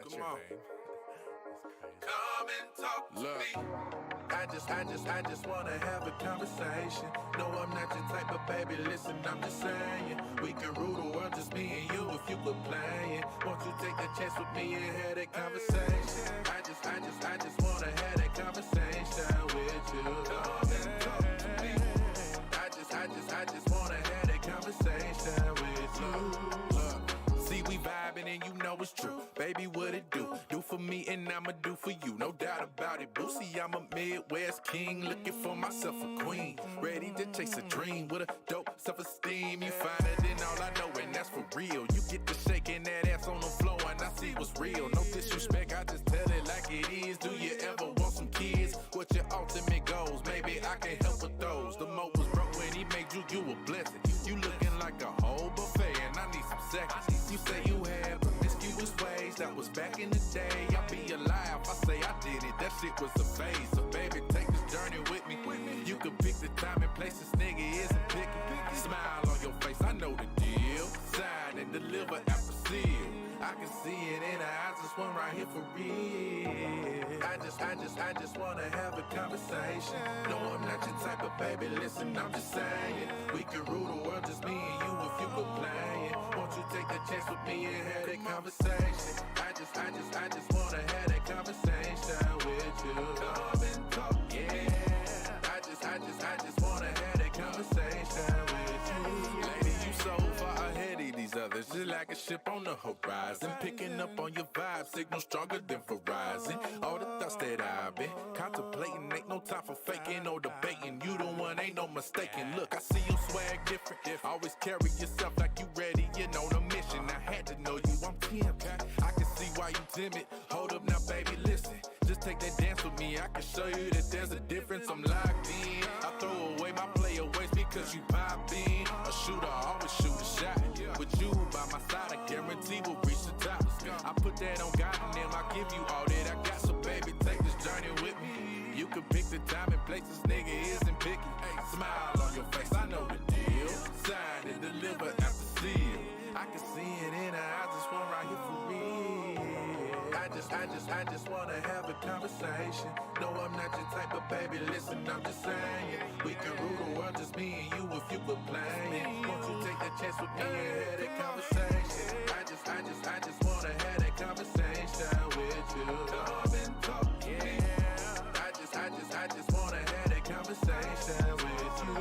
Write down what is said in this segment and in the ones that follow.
Come on. Come and talk to me. I just wanna have a conversation. No, I'm not your type of baby. Listen, I'm just saying we can rule the world, just me and you. If you quit playing, won't you take a chance with me and have that conversation? I just wanna have that conversation with you. Come and talk to me. I just wanna have that conversation with you. Look, see we vibing and you know it's true. Baby, what it do? Do for me and I'ma do for you. No doubt about it, Boosie. I'm a Midwest king, looking for myself a queen. Ready to chase a dream with a dope self-esteem. You find it in all I know, and that's for real. You get to shaking that ass on the floor, and I see what's real. No disrespect, I just tell it like it is. Do you ever want some kids? What your ultimate goals? Maybe I can help with those. The mo was broke when he made you a blessing. You looking like a whole buffet, and I need some seconds. You say you had promiscuous ways, that was back in the day. I'll be alive, I say I did it, that shit was a phase. So baby, take this journey with me. You can pick the time and place, this nigga isn't picky. Smile on your face, I know the deal. Sign and deliver after seal. I can see it in her eyes, this one right here for real. I just wanna have a conversation. No, I'm not your type of baby, listen, I'm just saying we can rule the world, just me and you if you quit playing. Won't you take a chance with me and have that conversation? I just wanna have that conversation with you. Come and talk, yeah. I just wanna have that conversation with you. Lady, you so far ahead of these others, just like a ship on the horizon. Picking up on your vibe, signal stronger than Verizon. All the thoughts that I've been contemplating, ain't no time for faking or debating. You the one, ain't no mistaking. Look, I see you swag different. Always carry yourself like you ready, you know the mission. I had to know you, I'm 10. I can see why you timid. Hold up now, baby, listen. Just take that dance with me, I can show you that there's a difference. I'm locked in. I throw away my playaways because you pop in. A shooter always shoot a shot. With you by my side, I guarantee we'll reach the top. I put that on God and then I'll give you all that I got. So baby, take this journey with me. You can pick the time and place, this nigga isn't picky. Smile on your face, I know the deal. Sign and deliver after seal. I can see it in her eyes, this one right here for real. I just wanna have a conversation. No, I'm not your type of baby, listen, I'm just saying we can rule the world, just me and you if you quit playing. Won't you take that chance with me and have that conversation? I just wanna have that conversation with you. Come and talk, yeah. I just wanna have that conversation with you.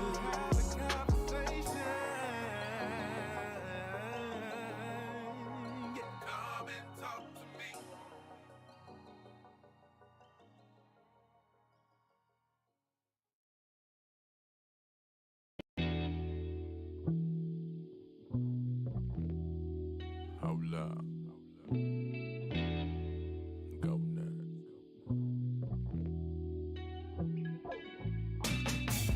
Come and talk to me. Hold up. Go now.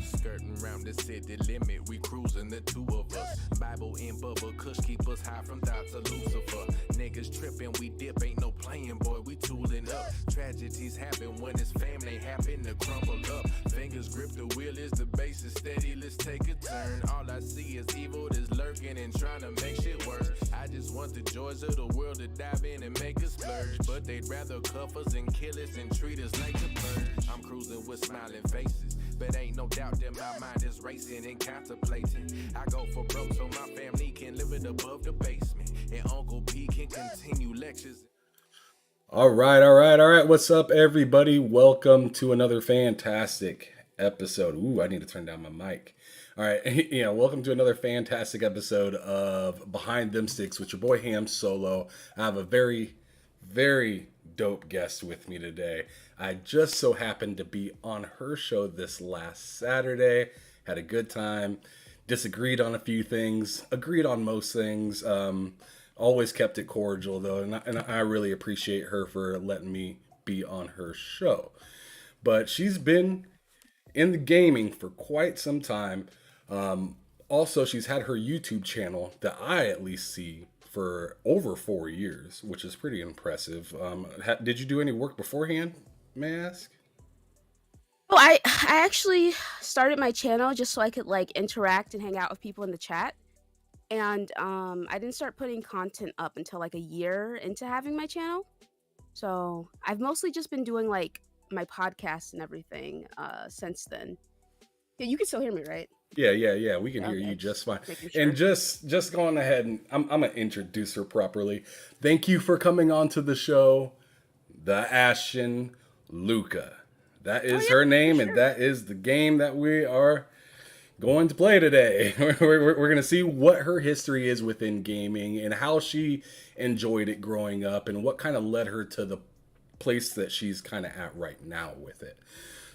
Skirting around the city limit, we cruising the two of us. Bible and Bubba Kush keep us high from thoughts of Lucifer. Niggas tripping, we dip, ain't no playing, boy, we tooling up. Tragedies happen when it's family happen to crumble up. Fingers grip the wheel, is the basis steady, let's take a turn. All I see is evil that's lurking and trying to make shit worse. I just want the joys of the world to dive in and make us splurge, but they'd rather cuff us and kill us and treat us like a purge. I'm cruising with smiling faces, but ain't no doubt that my mind is racing and contemplating. I go for broke so my family can live it above the basement, and Uncle P can continue lectures. All right. What's up, everybody? Welcome to another fantastic episode. Ooh, I need to turn down my mic. All right, yeah, welcome to another fantastic episode of Behind Them Sticks with your boy Ham Solo. I have a very, very dope guest with me today. I just so happened to be on her show this last Saturday. Had a good time. Disagreed on a few things. Agreed on most things. Always kept it cordial, though, and I really appreciate her for letting me be on her show. But she's been in the gaming for quite some time. Also, she's had her YouTube channel that I at least see for over 4 years, which is pretty impressive. Did you do any work beforehand, may I ask? Oh, I actually started my channel just so I could like interact and hang out with people in the chat. And I didn't start putting content up until like a year into having my channel. So I've mostly just been doing like my podcast and everything since then. Yeah, you can still hear me, right? Yeah. We can Yeah, hear okay, you just fine. just making And sure. just going ahead, and I'm gonna introduce her properly. Thank you for coming on to the show, the Ashen Luca. That Oh is yeah, her for name, and sure. that is the game that we are going to play today. We're going to see what her history is within gaming and how she enjoyed it growing up and what kind of led her to the place that she's kind of at right now with it.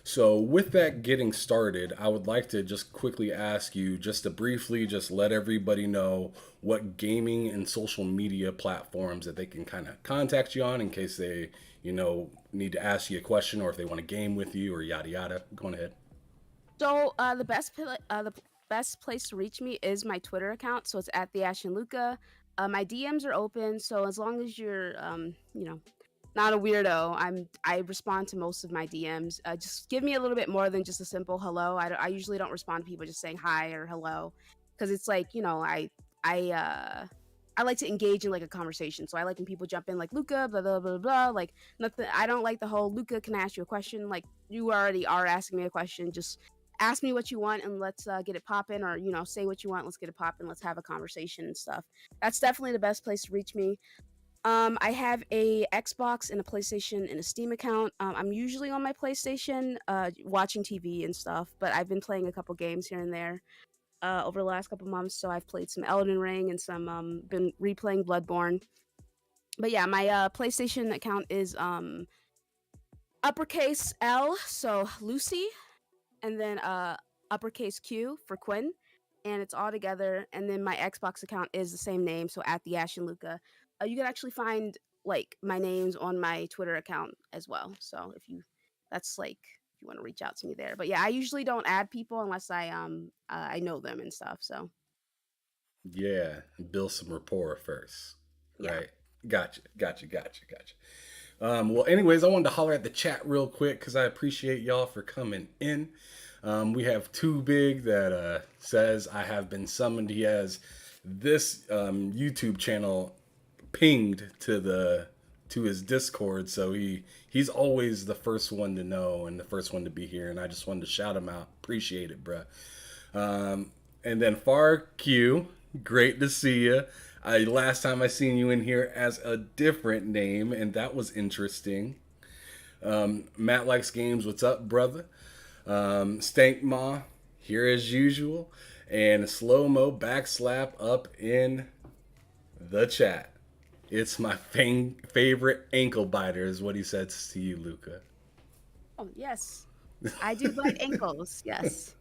So, with that getting started, I would like to just quickly ask you just to briefly just let everybody know what gaming and social media platforms that they can kind of contact you on in case they, need to ask you a question or if they want to game with you or yada yada. Go on ahead. So the best place to reach me is my Twitter account. So it's at TheAshenLuca. My DMs are open, so as long as you're not a weirdo, I respond to most of my DMs. Just give me a little bit more than just a simple hello. I usually don't respond to people just saying hi or hello, because it's like I I like to engage in like a conversation. So I like when people jump in like Luca, blah blah blah blah. Like nothing. I don't like the whole Luca, can I ask you a question? Like you already are asking me a question. Just ask me what you want and let's get it popping, or say what you want. Let's get it popping. Let's have a conversation and stuff. That's definitely the best place to reach me. I have a Xbox and a PlayStation and a Steam account. I'm usually on my PlayStation, watching TV and stuff, but I've been playing a couple games here and there over the last couple months. So I've played some Elden Ring and some been replaying Bloodborne. But yeah, my PlayStation account is uppercase L, so Lucy, and then uppercase Q for Quinn, and it's all together. And then my Xbox account is the same name, so at TheAshenLuca. You can actually find like my names on my Twitter account as well. So if you, that's like if you want to reach out to me there. But yeah, I usually don't add people unless I know them and stuff. So Yeah, build some rapport first, yeah. right? Gotcha. Well, anyways, I wanted to holler at the chat real quick because I appreciate y'all for coming in. We have Too Big that says I have been summoned. He has this YouTube channel pinged to his Discord, so he's always the first one to know and the first one to be here. And I just wanted to shout him out. Appreciate it, bruh. And then Far Q, great to see you. Last time I seen you in here as a different name, and that was interesting. Matt Likes Games, what's up, brother? Stank Ma, here as usual. And Slow Mo Backslap up in the chat. It's my favorite ankle biter, is what he says to you, Luca. Oh yes, I do bite ankles. Yes.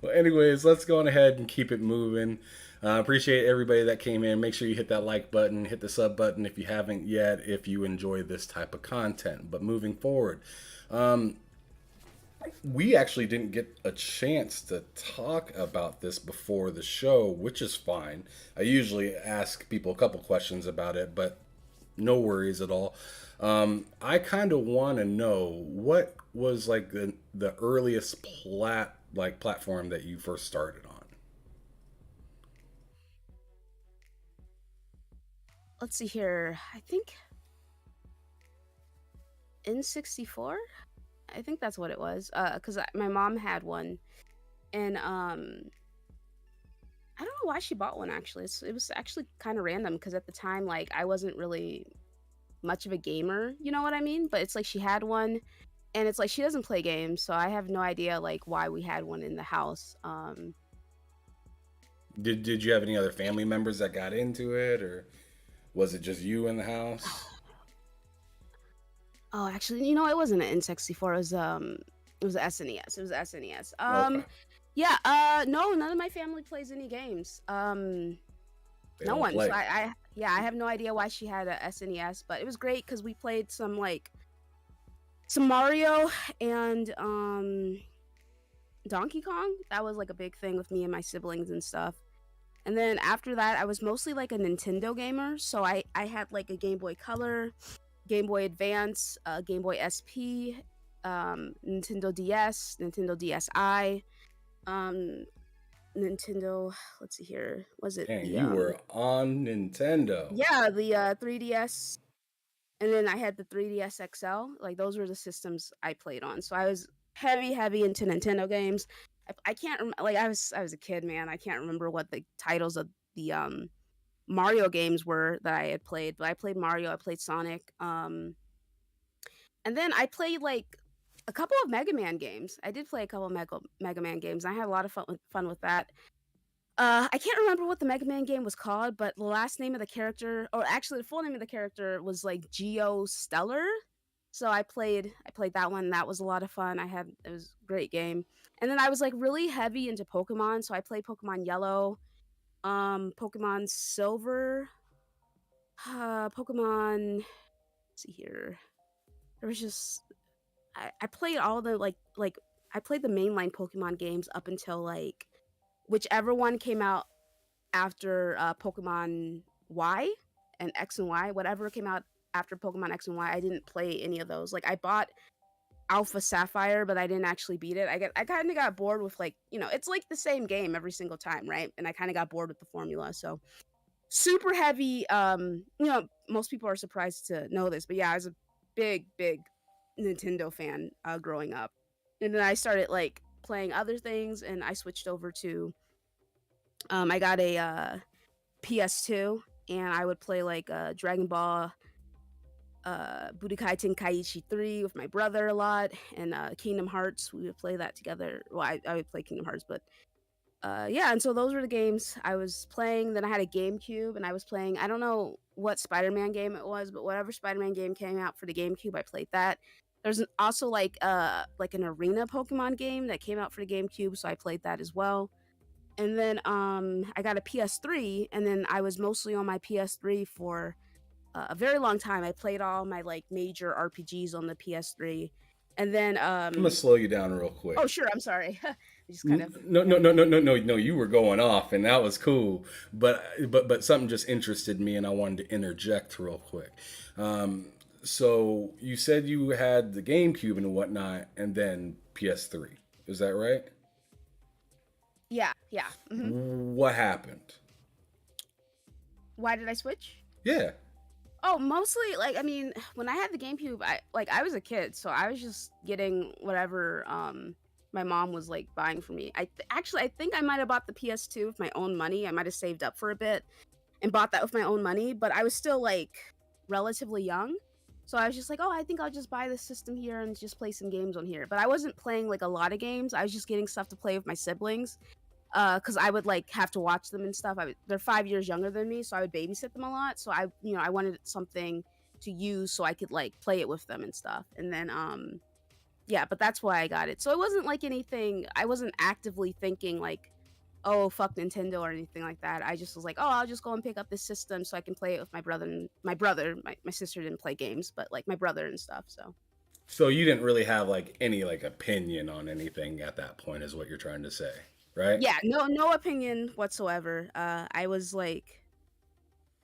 Well, anyways, let's go on ahead and keep it moving. Appreciate everybody that came in. Make sure you hit that like button, hit the sub button if you haven't yet, if you enjoy this type of content. But moving forward, we actually didn't get a chance to talk about this before the show, which is fine. I usually ask people a couple questions about it, but no worries at all. I kind of want to know what was like the earliest platform that you first started on. Let's see here. I think N64. I think that's what it was. Cause my mom had one, and I don't know why she bought one actually. It was actually kind of random because at the time, like, I wasn't really much of a gamer, you know what I mean? But it's like she had one, and it's like she doesn't play games, so I have no idea like why we had one in the house. Did you have any other family members that got into it, or was it just you in the house? Oh, actually, it wasn't an N64. It was a SNES. It was a SNES. Okay, Yeah. No, none of my family plays any games. they No don't one. So play. yeah, I have no idea why she had a SNES, but it was great because we played some Mario and Donkey Kong. That was like a big thing with me and my siblings and stuff. And then after that, I was mostly like a Nintendo gamer. So I had like a Game Boy Color, Game Boy Advance, Game Boy SP, Nintendo DS, Nintendo DSi, um, Nintendo. Let's see here. Was it Dang, the you were on Nintendo. yeah, the 3DS and then I had the 3DS XL. Like those were the systems I played on. So I was heavy into Nintendo games. I can't like I was a kid, man. I can't remember what the titles of the Mario games were that I had played, but I played Mario, I played Sonic, and then I played like a couple of Mega Man games. I did play a couple of Mega Man games. I had a lot of fun with that. I can't remember what the Mega Man game was called, but the last name of the character, or actually the full name of the character, was like Geo Stellar. So I played that one. That was a lot of fun. It was a great game. And then I was like really heavy into Pokemon, so I played Pokemon Yellow, Pokemon Silver, Pokemon. Let's see here. There was just I played all the like I played the mainline Pokemon games up until like whichever one came out after Pokemon Y and X and Y, whatever came out after Pokemon X and Y. I didn't play any of those. Like I bought Alpha Sapphire, but I didn't actually beat it. I kind of got bored with like, it's like the same game every single time, right? And I kind of got bored with the formula. So super heavy. Most people are surprised to know this, but yeah, I was a big Nintendo fan growing up, and then I started like playing other things, and I switched over to. I got a PS2, and I would play like Dragon Ball, Budokai Tenkaichi 3 with my brother a lot, and Kingdom Hearts. We would play that together. Well, I would play Kingdom Hearts, but yeah, and so those were the games I was playing. Then I had a GameCube, and I was playing. I don't know what Spider-Man game it was, but whatever Spider-Man game came out for the GameCube, I played that. There's also like an arena Pokemon game that came out for the GameCube, so I played that as well. And then I got a PS3, and then I was mostly on my PS3 for a very long time. I played all my like major RPGs on the PS3, and then I'm gonna slow you down real quick. oh sure, I'm sorry. I just kind of No. You were going off, and that was cool. But something just interested me, and I wanted to interject real quick. So you said you had the GameCube and whatnot, and then PS3. Is that right? yeah. What happened? Why did I switch? Yeah. Oh, mostly like I mean, when I had the GameCube, I was a kid, so I was just getting whatever my mom was like buying for me. I think I might have bought the PS2 with my own money. I might have saved up for a bit and bought that with my own money, but I was still like relatively young. So I was just like, "Oh, I think I'll just buy this system here and just play some games on here." But I wasn't playing like a lot of games. I was just getting stuff to play with my siblings. Because I would like have to watch them and stuff. They're 5 years younger than me, so I would babysit them a lot. So I wanted something to use so I could like play it with them and stuff. And then yeah, but that's why I got it. So it wasn't like anything. I wasn't actively thinking like, oh fuck Nintendo or anything like that. I just was like, oh, I'll just go and pick up this system so I can play it with my brother. And my sister didn't play games, but like my brother and stuff. So you didn't really have like any like opinion on anything at that point, is what you're trying to say, right? Yeah, no opinion whatsoever. I was like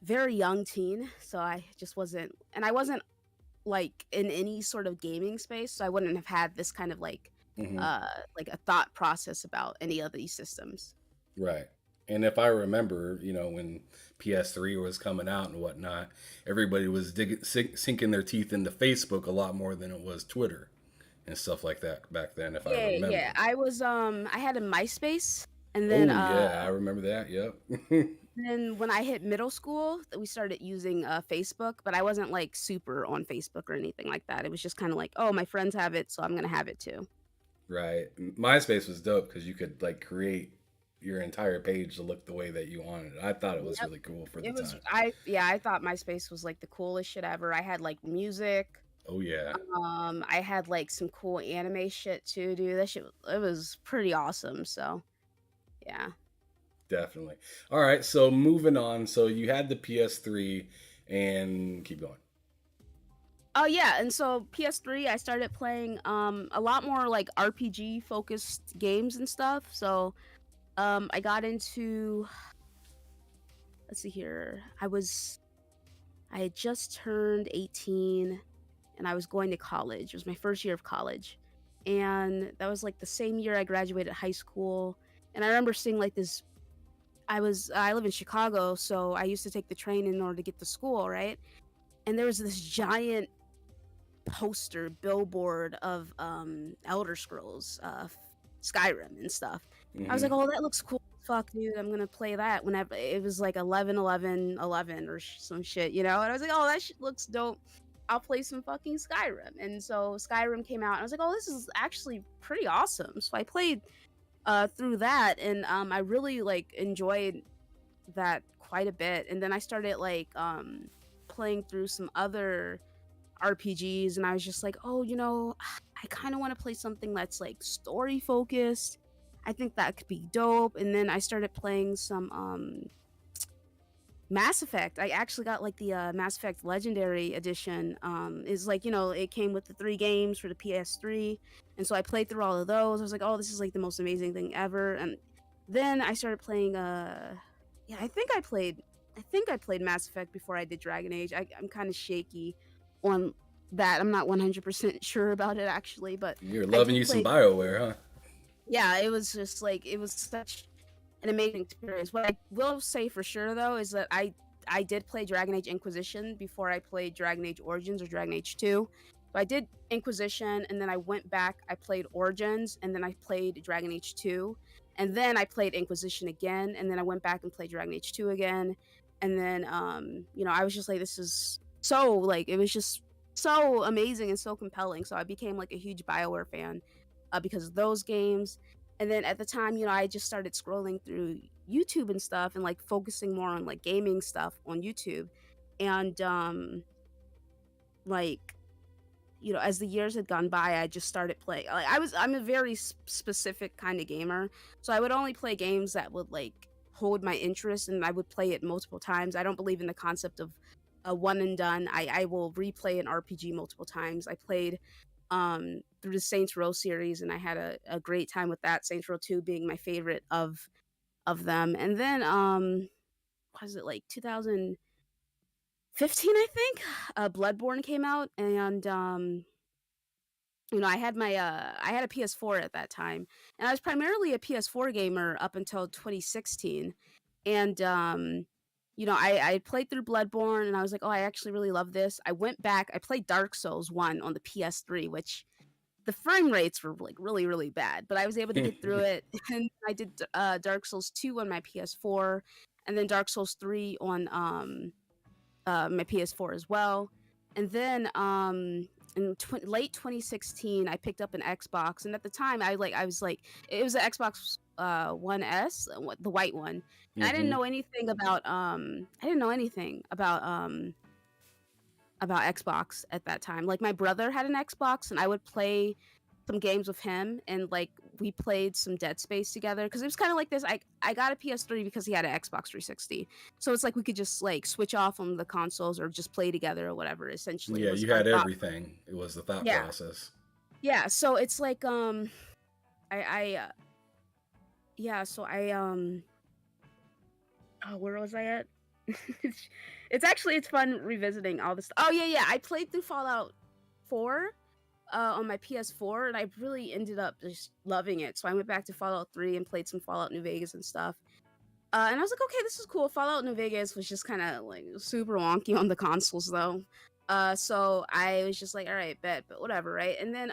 very young teen, so I just wasn't, and I wasn't like in any sort of gaming space, so I wouldn't have had this kind of Hmm. like a thought process about any of these systems. Right. And if I remember, when PS3 was coming out and whatnot, everybody was sinking their teeth into Facebook a lot more than it was Twitter and stuff like that back then, if I Yeah. remember. I was I had a MySpace, and then Oh, yeah, I remember that. Yep. when I hit middle school, we started using Facebook, but I wasn't like super on Facebook or anything like that. It was just kind of like, oh, my friends have it, so I'm gonna have it too. Right. MySpace was dope because you could like create your entire page to look the way that you wanted it. I thought it was Yep. really cool for the It was time. I thought MySpace was like the coolest shit ever. I had like music. Oh, yeah, I had like some cool anime shit too, dude. That shit it was pretty awesome. So yeah. definitely. All right. So moving on. So you had the PS3 and keep going. Oh yeah, and so PS3 I started playing a lot more like RPG focused games and stuff. So I got into, let's see here. I had just turned 18, and I was going to college. It was my first year of college. And that was like the same year I graduated high school. And I remember seeing like this. I live in Chicago, so I used to take the train in order to get to school, right? and there was this giant poster billboard of Elder Scrolls, Skyrim and stuff. I was Mm-hmm. like, oh, that looks cool. Fuck, dude, I'm gonna play that whenever it was like 11 11 11 or some shit, you know. And I was like, oh, that shit looks dope. I'll play some fucking Skyrim. And so Skyrim came out, and I was like, oh, this is actually pretty awesome. So I played through that, and I really like enjoyed that quite a bit. And then I started like playing through some other RPGs, and I was just like, oh, you know, I kind of want to play something that's like story focused. I think that could be dope. And then I started playing some Mass Effect. I actually got like the Mass Effect Legendary Edition. Is like, you know, it came with the 3 games for the PS3, and so I played through all of those. I was like, oh, this is like the most amazing thing ever. And then I started playing. Yeah, I think I played Mass Effect before I did Dragon Age. I'm kind of shaky on that. I'm not 100% sure about it actually, but You're I loving did you some play. BioWare, huh? Yeah, it was just like it was such an amazing experience. What I will say for sure though is that I did play Dragon Age Inquisition before I played Dragon Age Origins or Dragon Age 2. So I did Inquisition, and then I went back, I played Origins, and then I played Dragon Age 2. And then I played Inquisition again, and then I went back and played Dragon Age 2 again. And then you know, I was just like, this is so like it was just so amazing and so compelling. So I became like a huge BioWare fan because of those games. And then at the time, you know, I just started scrolling through YouTube and stuff, and like focusing more on like gaming stuff on YouTube. And like, you know, as the years had gone by, I just started playing. Like I'm a very specific kind of gamer, so I would only play games that would like hold my interest, and I would play it multiple times. I don't believe in the concept of a one and done. I will replay an RPG multiple times. I played through the Saints Row series, and I had a great time with that. Saints Row 2 being my favorite of them. And then was it like 2015, I think, Bloodborne came out. And you know, I had a PS4 at that time, and I was primarily a PS4 gamer up until 2016. And you know, I played through Bloodborne, and I was like, oh, I actually really love this. I went back, I played Dark Souls 1 on the PS3, which the frame rates were like really really bad, but I was able to get through it. And I did Dark Souls 2 on my PS4, and then Dark Souls 3 on my PS4 as well. And then in late 2016 I picked up an Xbox, and at the time I was like, it was an Xbox One S, the white one. And I didn't Mm-hmm. know anything about about Xbox at that time. Like my brother had an Xbox, and I would play some games with him, and like we played some Dead Space together, because it was kind of like this. I got a PS3 because he had an Xbox 360, so it's like we could just like switch off on the consoles or just play together or whatever. Essentially, Yeah, was you our had thought. everything. It was the thought Yeah, process. yeah. So it's like I yeah. So I oh, where was I at? It's actually it's fun revisiting all this. Oh yeah, I played through Fallout 4 on my PS4, and I really ended up just loving it. So I went back to Fallout 3 and played some Fallout New Vegas and stuff. And I was like, okay, this is cool. Fallout New Vegas was just kind of like super wonky on the consoles though. So I was just like, all right, bet, but whatever, right? And then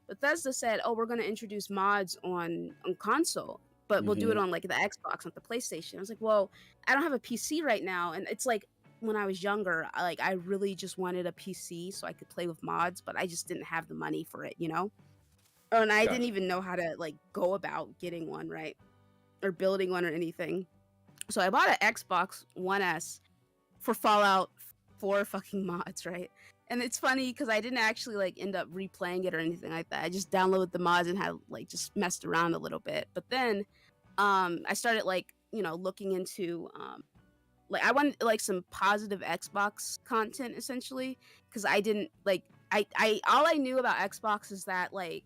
Bethesda said, oh, we're gonna introduce mods on console, but we'll do it Mm-hmm. on like the Xbox, not the PlayStation. I was like, well, I don't have a PC right now, and it's like when I was younger, I really just wanted a PC so I could play with mods, but I just didn't have the money for it, you know. And I didn't Gotcha. even know how to like go about getting one, right, or building one or anything. So I bought an Xbox One S for Fallout 4 fucking mods, right? And it's funny because I didn't actually like end up replaying it or anything like that. I just downloaded the mods and had like just messed around a little bit. But then I started like, you know, looking into like I wanted like some positive Xbox content essentially, because I didn't like I all I knew about Xbox is that like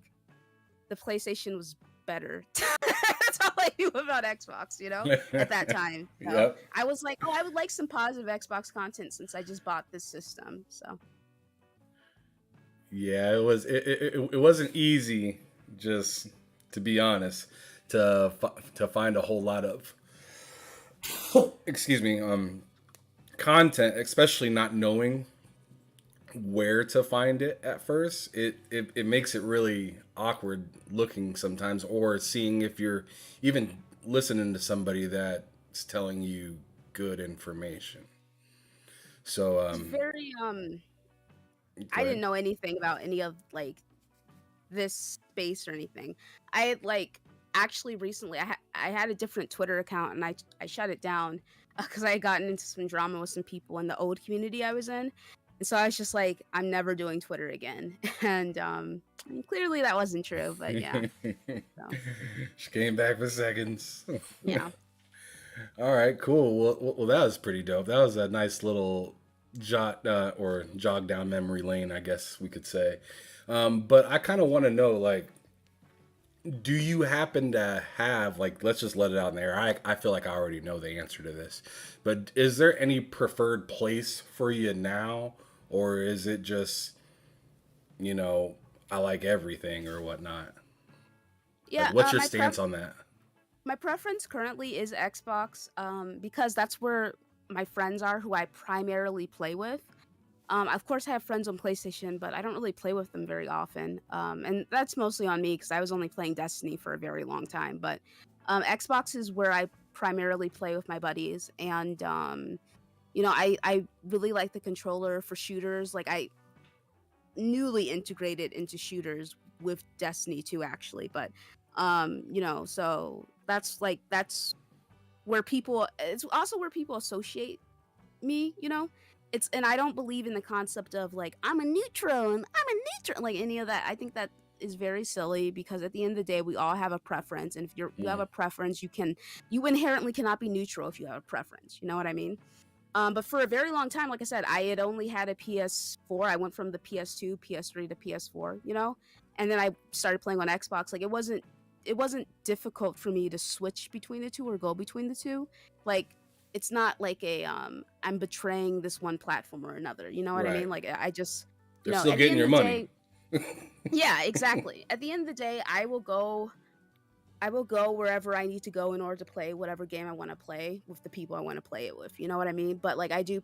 the PlayStation was better. That's all I knew about Xbox, you know, at that time. So Yep. I was like, oh, I would like some positive Xbox content since I just bought this system. So Yeah, it wasn't easy, just to be honest, to find a whole lot of excuse me, content, especially not knowing where to find it at first, it makes it really awkward looking sometimes, or seeing if you're even listening to somebody that's telling you good information. So, It's very go I didn't ahead. know anything about any of like this space or anything. I had like actually recently I had a different Twitter account and I shut it down because I had gotten into some drama with some people in the old community I was in. And so I was just like, I'm never doing Twitter again. And clearly that wasn't true, but yeah. So She came back for seconds. yeah. All right, cool. Well, that was pretty dope. That was a nice little jot or jog down memory lane, I guess we could say. But I kind of want to know, like, do you happen to have, like, let's just let it out in the air. I feel like I already know the answer to this, but is there any preferred place for you now, or is it just, you know, I like everything or whatnot? Like, Yeah, what's your stance on that? my preference currently is Xbox, because that's where my friends are who I primarily play with. Of course, I have friends on PlayStation, but I don't really play with them very often. And that's mostly on me because I was only playing Destiny for a very long time. But Xbox is where I primarily play with my buddies, and I really like the controller for shooters. Like I newly integrated into shooters with Destiny 2 actually, but so that's where people it's also where people associate me. It's and I don't believe in the concept of like I'm a neutral and I'm a neutral like any of that. I think that is very silly because at the end of the day we all have a preference, and if you have Mm, a preference, you inherently cannot be neutral if you have a preference. You know what I mean? But for a very long time, like I said, I had only had a PS4. I went from the PS2, PS3 to PS4, and then I started playing on Xbox. Like it wasn't difficult for me to switch between the two or go between the two. Like it's not like I'm betraying this one platform or another. You know what I right. mean? Like I just They're still at the getting end your of the money. day, yeah, exactly. At the end of the day, I will go wherever I need to go in order to play whatever game I want to play with the people I want to play it with. You know what I mean? But like I do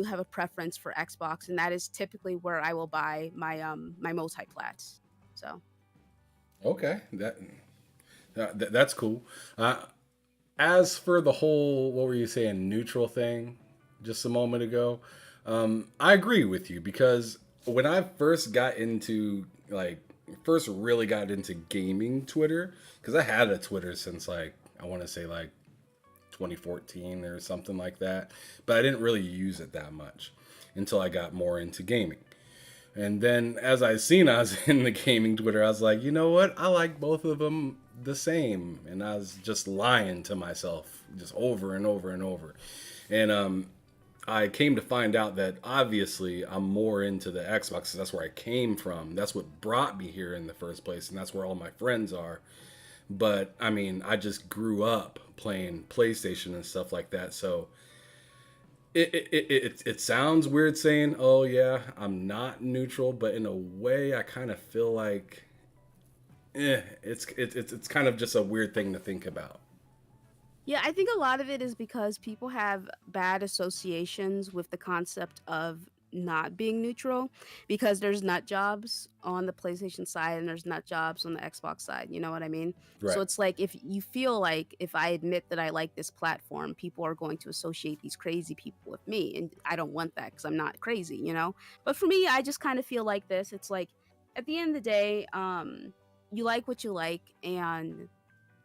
have a preference for Xbox, and that is typically where I will buy my multi-plats. So Okay, that's cool. Uh, as for the whole, what were you saying, neutral thing, just a moment ago, I agree with you because when I first got into like first really got into gaming Twitter, because I had a Twitter since like I want to say like 2014 or something like that, but I didn't really use it that much until I got more into gaming. And then as I was in the gaming Twitter, I was like, you know what? I like both of them the same. And I was just lying to myself just over and over and over. And I came to find out that obviously I'm more into the Xbox because that's where I came from. That's what brought me here in the first place. And that's where all my friends are. But I mean, I just grew up playing PlayStation and stuff like that. So it sounds weird saying, "Oh yeah, I'm not neutral," but in a way, I kind of feel like, it's kind of just a weird thing to think about. yeah, I think a lot of it is because people have bad associations with the concept of not being neutral because there's nut jobs on the PlayStation side and there's nut jobs on the Xbox side. You know what I mean? So Right. it's like if you feel like if I admit that I like this platform, people are going to associate these crazy people with me. And I don't want that because I'm not crazy. But for me, I just kind of feel like this. It's like at the end of the day, you like what you like, and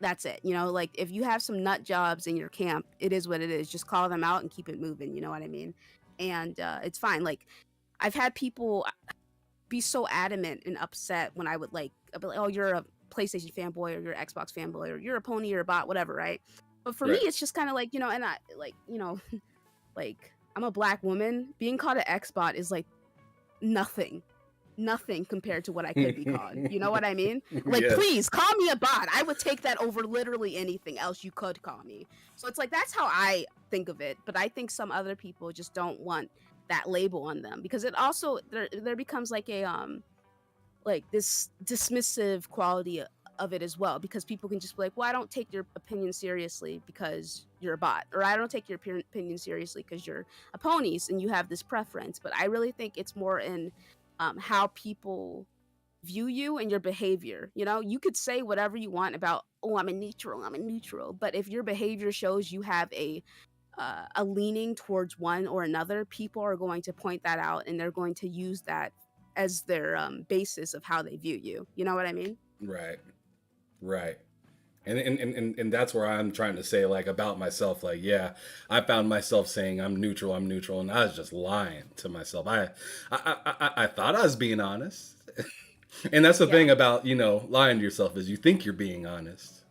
that's it. Like if you have some nut jobs in your camp, it is what it is. Just call them out and keep it moving. You know what I mean? And it's fine. Like I've had people be so adamant and upset when I'd be like, oh, you're a PlayStation fanboy or you're an Xbox fanboy or you're a pony or a bot, whatever, right? But for me, Right. it's just kind of like, and I like, like I'm a black woman. Being called an Xbot is like nothing nothing compared to what I could be called. You know what I mean? Like, Yes. please call me a bot. I would take that over literally anything else you could call me. So it's like that's how I think of it. But I think some other people just don't want that label on them because it also there becomes like a like this dismissive quality of it as well, because people can just be like, well, I don't take your opinion seriously because you're a bot, or I don't take your opinion seriously because you're a ponies and you have this preference. But I really think it's more in how people view you and your behavior. You know, you could say whatever you want about, oh, I'm a neutral, but if your behavior shows you have a leaning towards one or another, people are going to point that out and they're going to use that as their basis of how they view you. You know what I mean? Right. Right. And that's where I'm trying to say, like, about myself, like, yeah, I found myself saying I'm neutral, and I was just lying to myself. I thought I was being honest. And that's the Yeah. thing about, lying to yourself, is you think you're being honest,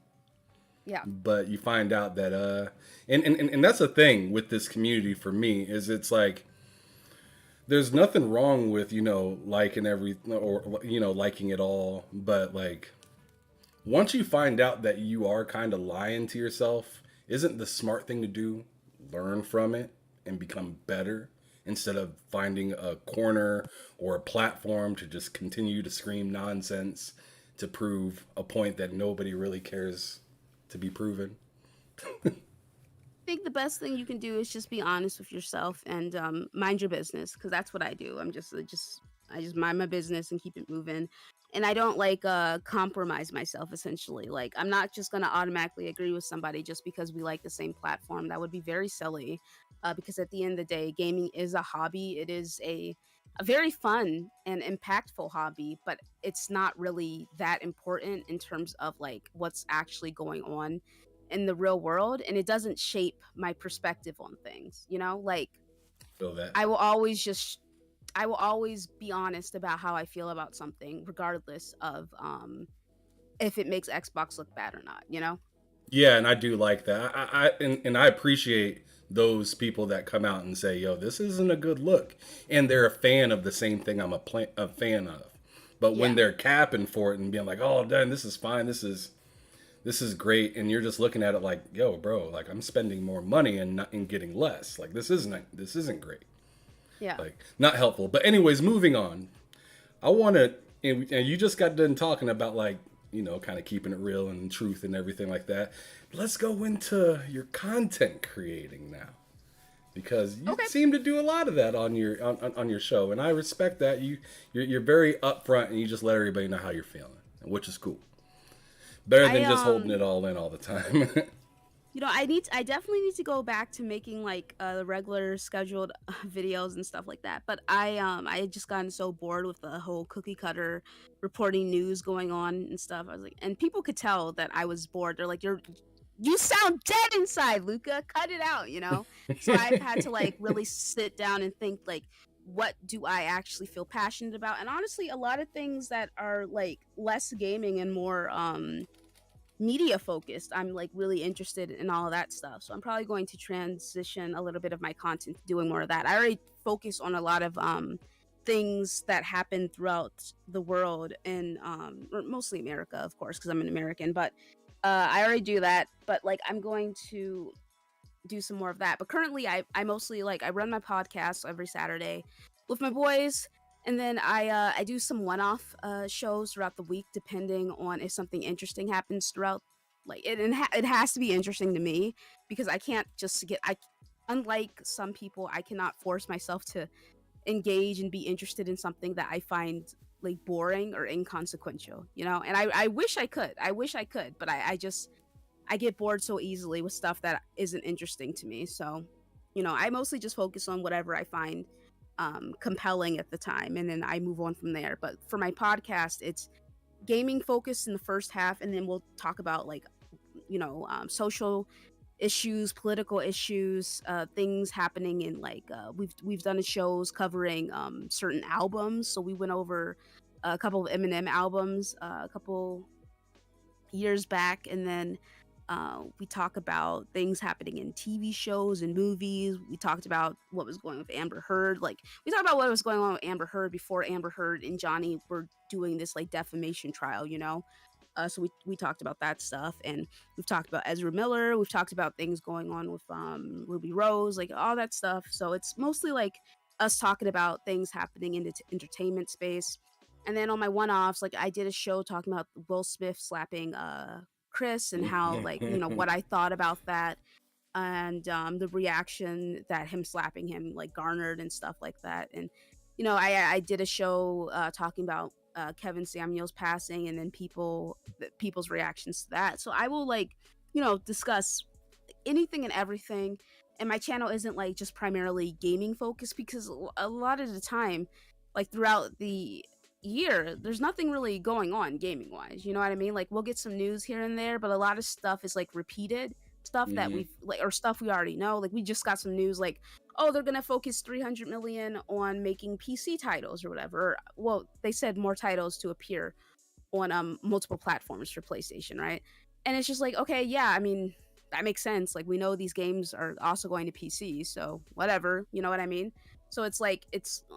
Yeah. but you find out that and that's the thing with this community for me, is it's like there's nothing wrong with, liking or liking it all, but like once you find out that you are kind of lying to yourself, isn't the smart thing to do learn from it and become better, instead of finding a corner or a platform to just continue to scream nonsense to prove a point that nobody really cares to be proven? I think the best thing you can do is just be honest with yourself and mind your business, because that's what I do. I just mind my business and keep it moving. And I don't like compromise myself, essentially. Like, I'm not just gonna automatically agree with somebody just because we like the same platform. That would be very silly. Because at the end of the day, gaming is a hobby. It is a very fun and impactful hobby, but it's not really that important in terms of like what's actually going on in the real world, and it doesn't shape my perspective on things, you know? Like, Feel that? I will always just I will always be honest about how I feel about something, regardless of if it makes Xbox look bad or not, you know? Yeah, and I do like that. And I appreciate those people that come out and say, "Yo, this isn't a good look," and they're a fan of the same thing a fan of. But when Yeah. they're capping for it and being like, "Oh, dang, this is fine. This is great," and you're just looking at it like, "Yo, bro, like I'm spending more money and not and getting less. Like this isn't great. Yeah. Like not helpful." But anyways, moving on. I want to, and you just got done talking about like, kind of keeping it real and truth and everything like that. Let's go into your content creating now, because you Okay. seem to do a lot of that on your show, and I respect that. You're very upfront and you just let everybody know how you're feeling, which is cool. Better than I just holding it all in all the time. I definitely need to go back to making like the regular scheduled videos and stuff like that. But I had just gotten so bored with the whole cookie cutter reporting news going on and stuff. I was like, and people could tell that I was bored. They're like, you sound dead inside, Luca. Cut it out, you know? So I've had to like really sit down and think like, what do I actually feel passionate about? And honestly, a lot of things that are like less gaming and more media focused, I'm like really interested in all of that stuff. So I'm probably going to transition a little bit of my content to doing more of that. I already focus on a lot of things that happen throughout the world, and or mostly America, of course, because I'm an American. But I already do that. But like, I'm going to do some more of that. But currently, I mostly like I run my podcast every Saturday with my boys, and then I do some one-off shows throughout the week, depending on if something interesting happens throughout. Like it has to be interesting to me, because I can't just get I. Unlike some people, I cannot force myself to engage and be interested in something that I find like boring or inconsequential, you know. And I wish I could. I wish I could, but I get bored so easily with stuff that isn't interesting to me. So, I mostly just focus on whatever I find compelling at the time, and then I move on from there. But for my podcast, it's gaming focused in the first half, and then we'll talk about like, social issues, political issues, things happening in like we've done shows covering certain albums. So we went over a couple of Eminem albums a couple years back, and then we talk about things happening in TV shows and movies. We talked about what was going on with Amber Heard. Like, we talked about what was going on with Amber Heard before Amber Heard and Johnny were doing this like defamation trial, you know? So we talked about that stuff, and we've talked about Ezra Miller. We've talked about things going on with Ruby Rose, like all that stuff. So it's mostly like us talking about things happening in the entertainment space. And then on my one-offs, like I did a show talking about Will Smith slapping Chris and how like, what I thought about that and the reaction that him slapping him like garnered and stuff like that. And I did a show talking about Kevin Samuels passing and then people's reactions to that. So I will like discuss anything and everything. And my channel isn't like just primarily gaming focused because a lot of the time, like throughout the year, there's nothing really going on gaming wise. You know what I mean? Like we'll get some news here and there, but a lot of stuff is like repeated stuff that we've like or stuff we already know. Like we just got some news like, oh, they're gonna focus 300 million on making PC titles or whatever. Well, they said more titles to appear on multiple platforms for PlayStation, right? And it's just like, okay, yeah, I mean, that makes sense. Like we know these games are also going to PC, so whatever, you know what I mean? So it's like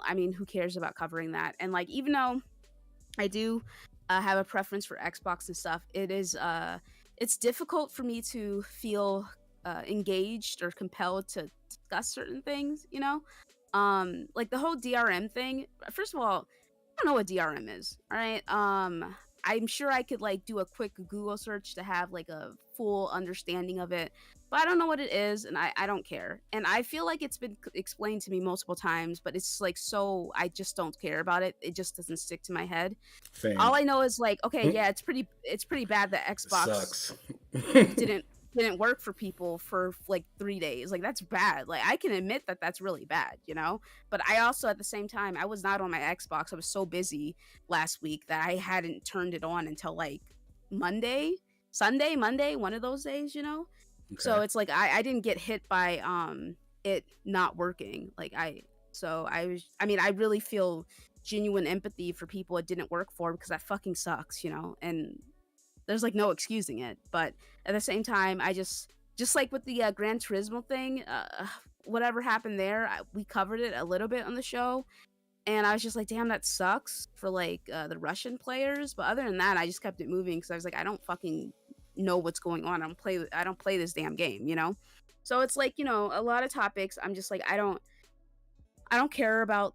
I mean, who cares about covering that? And like even though I do have a preference for Xbox and stuff, it's difficult for me to feel engaged or compelled to discuss certain things, like the whole DRM thing. First of all, I don't know what DRM is. All right. I'm sure I could like do a quick Google search to have like a full understanding of it, but I don't know what it is, and I don't care. And I feel like it's been explained to me multiple times, but it's like so I just don't care about it. It just doesn't stick to my head. Fame. All I know is like, okay, yeah, it's pretty bad that Xbox Sucks. didn't work for people for like 3 days. Like that's bad. Like I can admit that that's really bad, but I also at the same time I was not on my Xbox. I was so busy last week that I hadn't turned it on until like Monday, one of those days, Okay. So it's like I didn't get hit by it not working. Like I really feel genuine empathy for people it didn't work for because that fucking sucks, and there's like no excusing it. But at the same time, I just like with the Gran Turismo thing, whatever happened there, we covered it a little bit on the show, and I was just like, damn, that sucks for like the Russian players. But other than that, I just kept it moving because I was like, I don't fucking know what's going on. I don't play this damn game, So it's like, a lot of topics. I'm just like, I don't care about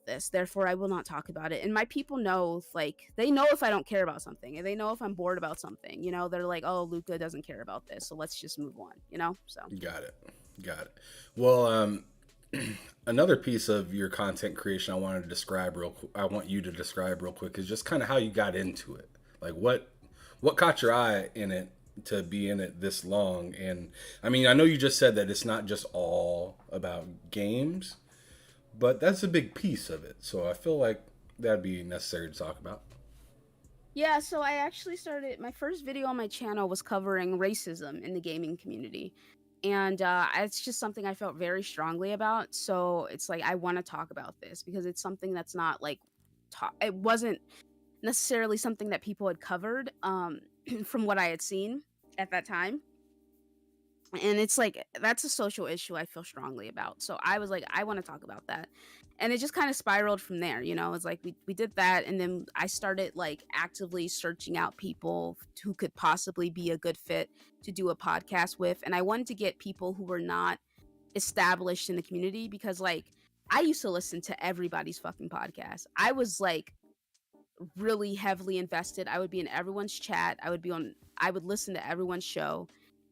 this, therefore I will not talk about it. And my people know, like they know if I don't care about something and they know if I'm bored about something, they're like, oh, Luca doesn't care about this, so let's just move on. So Got it. Well, another piece of your content creation I want you to describe real quick is just kind of how you got into it. Like what caught your eye in it to be in it this long? And I mean, I know you just said that it's not just all about games, but that's a big piece of it. So I feel like that'd be necessary to talk about. yeah, so I actually started my first video on my channel was covering racism in the gaming community. And it's just something I felt very strongly about. So it's like I want to talk about this because it's something that's not like it wasn't necessarily something that people had covered from what I had seen at that time. And it's like that's a social issue I feel strongly about. So I was like, I want to talk about that. And it just kind of spiraled from there. It's like we did that, and then I started like actively searching out people who could possibly be a good fit to do a podcast with. And I wanted to get people who were not established in the community because like I used to listen to everybody's fucking podcast. I was like really heavily invested. I would be in everyone's chat. I would listen to everyone's show.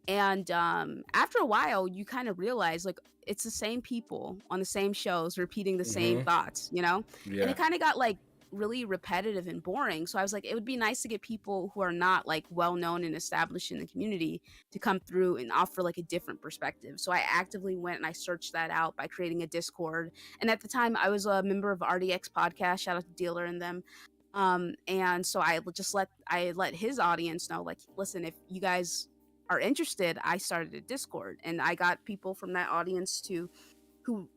And after a while, you kind of realize like it's the same people on the same shows repeating the same thoughts, And Yeah. it kind of got like really repetitive and boring. So I was like, it would be nice to get people who are not like well known and established in the community to come through and offer like a different perspective. So I actively went and I searched that out by creating a Discord. And at the time, I was a member of RDX Podcast. Shout out to Dealer and them. And so I let his audience know, like, listen, if you guys are interested, I started a Discord, and I got people from that audience who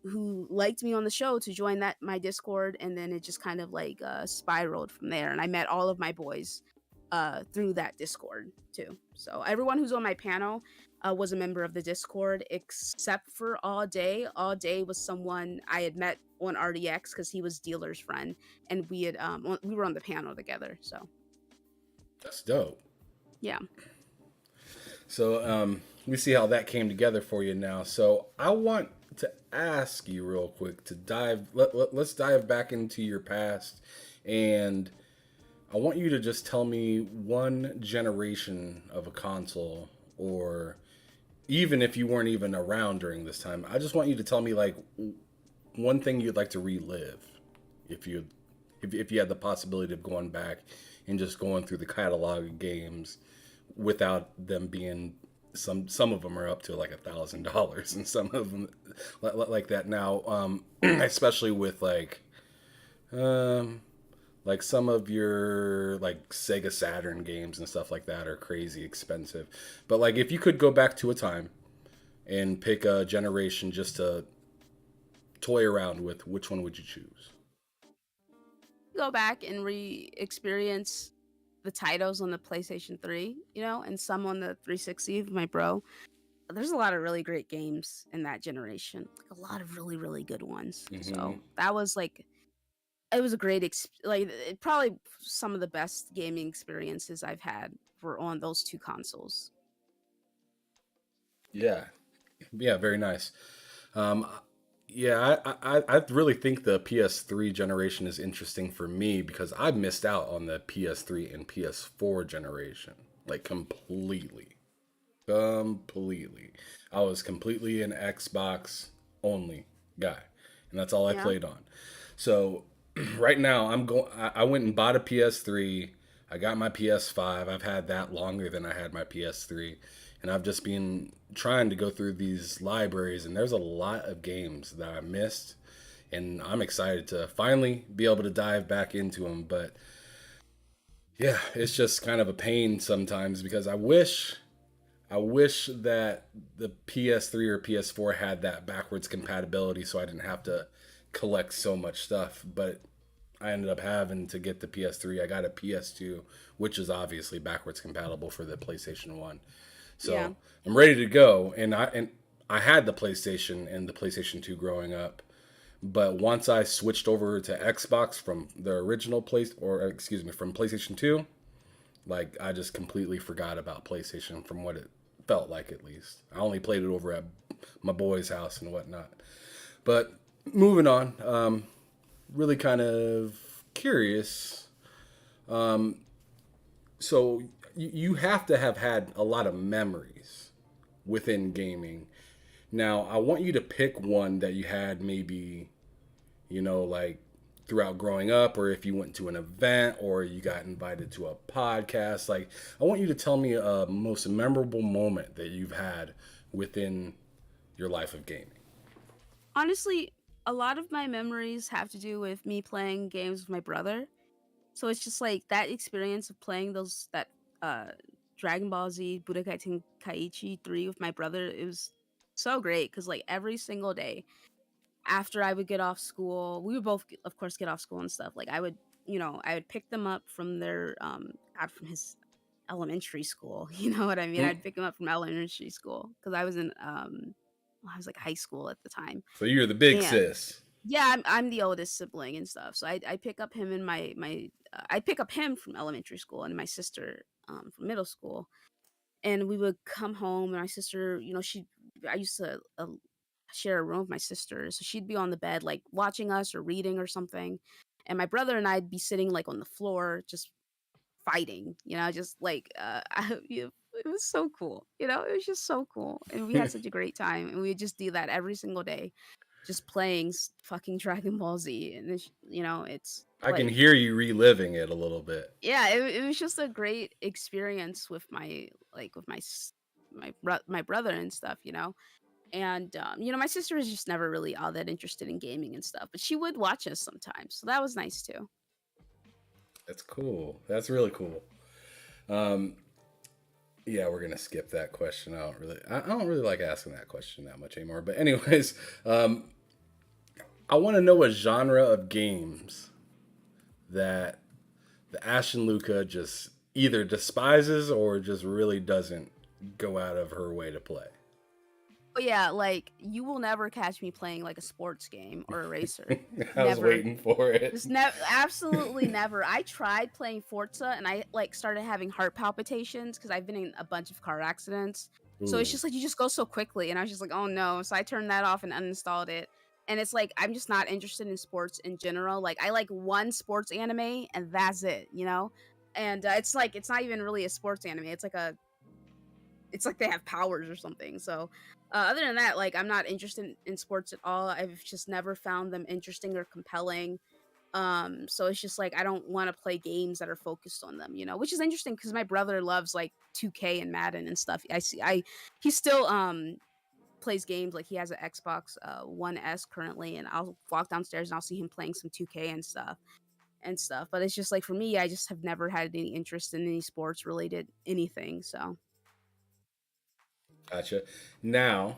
liked me on the show to join my Discord, and then it just kind of like spiraled from there. And I met all of my boys through that Discord too. So everyone who's on my panel was a member of the Discord, except for All Day. All Day was someone I had met on RDX because he was Dealer's friend, and we were on the panel together. So That's dope. yeah. So we see how that came together for you now. So I want to ask you real quick to let's dive back into your past, and I want you to just tell me one generation of a console, or even if you weren't even around during this time, I just want you to tell me like one thing you'd like to relive if you if you had the possibility of going back and just going through the catalog of games without them being some of them are up to like $1,000 and some of them like that now, especially with um like some of your like Sega Saturn games and stuff like that are crazy expensive. But like if you could go back to a time and pick a generation just to toy around with, which one would you choose? Go back and re-experience the titles on the PlayStation 3, and some on the 360 of my bro. There's a lot of really great games in that generation, like a lot of really, really good ones. Hmm. So that was like, it was a great, probably some of the best gaming experiences I've had were on those two consoles. Yeah, yeah, very nice. Um, yeah, I really think the PS3 generation is interesting for me because I missed out on the PS3 and PS4 generation, like completely. Completely. I was completely an Xbox only guy, and that's all I Yeah. played on. So right now, I went and bought a PS3. I got my PS5. I've had that longer than I had my PS3, and I've just been trying to go through these libraries, and there's a lot of games that I missed, and I'm excited to finally be able to dive back into them. But yeah, it's just kind of a pain sometimes because I wish that the PS3 or PS4 had that backwards compatibility so I didn't have to collect so much stuff. But I ended up having to get the PS3. I got a PS2, which is obviously backwards compatible for the PlayStation 1. Yeah. So I'm ready to go. And I had the PlayStation and the PlayStation 2 growing up. But once I switched over to Xbox from the original from PlayStation 2, like I just completely forgot about PlayStation from what it felt like at least. I only played it over at my boy's house and whatnot. But moving on, really kind of curious. So you have to have had a lot of memories within gaming. Now I want you to pick one that you had maybe, like throughout growing up, or if you went to an event or you got invited to a podcast. Like, I want you to tell me a most memorable moment that you've had within your life of gaming. Honestly, a lot of my memories have to do with me playing games with my brother. So it's just like that experience of playing that uh Dragon Ball Z Budokai Tenkaichi 3 with my brother. It was so great because like every single day after I would get off school, we would both, of course, get off school and stuff. Like I would pick them up from their God, from his elementary school. You know what I mean? Hmm? I'd pick him up from elementary school because I was in well, I was like high school at the time, So you're the big and sis. yeah, I'm the oldest sibling and stuff. So I pick up him in my I pick up him from elementary school and my sister from middle school, and we would come home. And my sister, I used to share a room with my sister, so she'd be on the bed like watching us or reading or something, and my brother and I'd be sitting like on the floor just fighting, just like it was so cool. It was just so cool, and we had such a great time, and we would just do that every single day, just playing fucking Dragon Ball Z, and it's I can like, hear you reliving it a little bit. yeah, it was just a great experience with my brother and stuff, and my sister is just never really all that interested in gaming and stuff, but she would watch us sometimes, so that was nice too. That's cool. That's really cool. Um, yeah, we're gonna skip that question. I don't really like asking that question that much anymore. But anyways, I want to know a genre of games that TheAshenLuca just either despises or just really doesn't go out of her way to play. But yeah, like you will never catch me playing like a sports game or a racer. I was Never. waiting for it. Just never, absolutely never. I tried playing Forza and I like started having heart palpitations because I've been in a bunch of car accidents. So it's Ooh, just like you just go so quickly, and I was just like, "Oh no." So I turned that off and uninstalled it. And it's like I'm just not interested in sports in general. Like I like one sports anime and that's it, you know? And it's like it's not even really a sports anime. It's like they have powers or something. So other than that, like I'm not interested in sports at all. I've just never found them interesting or compelling. So it's just like I don't want to play games that are focused on them, you know, which is interesting because my brother loves like 2K and Madden and stuff. I he still plays games, like he has an Xbox One S currently, and I'll walk downstairs and I'll see him playing some 2K and stuff. But it's just like for me, I just have never had any interest in any sports related anything. So gotcha. Now,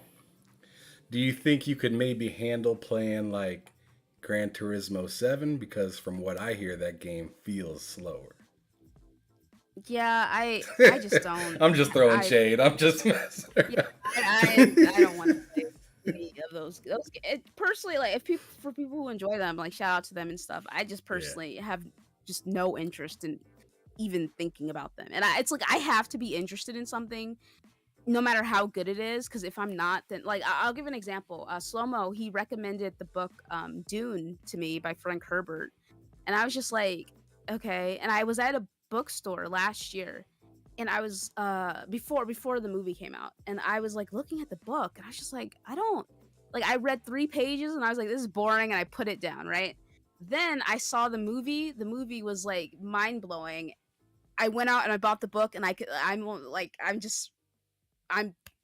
do you think you could maybe handle playing like Gran Turismo 7? Because from what I hear, that game feels slower. yeah, I just don't. I'm just throwing I shade. I'm just messing Yeah, around. I don't want to play any of personally, like, if people for people who enjoy them, like, shout out to them and stuff. I just Yeah, personally have just no interest in even thinking about them, and it's like I have to be interested in something no matter how good it is, because if I'm not, then like I'll give an example. Slow-mo, he recommended the book Dune to me by Frank Herbert, and I was just like, okay. And I was at a bookstore last year, and I was before the movie came out, and I was like looking at the book, and I was just like, I don't like I read 3 pages and I was like, this is boring, and I put it down, right? Then I saw the movie. The movie was like mind blowing. I went out and I bought the book, and I'm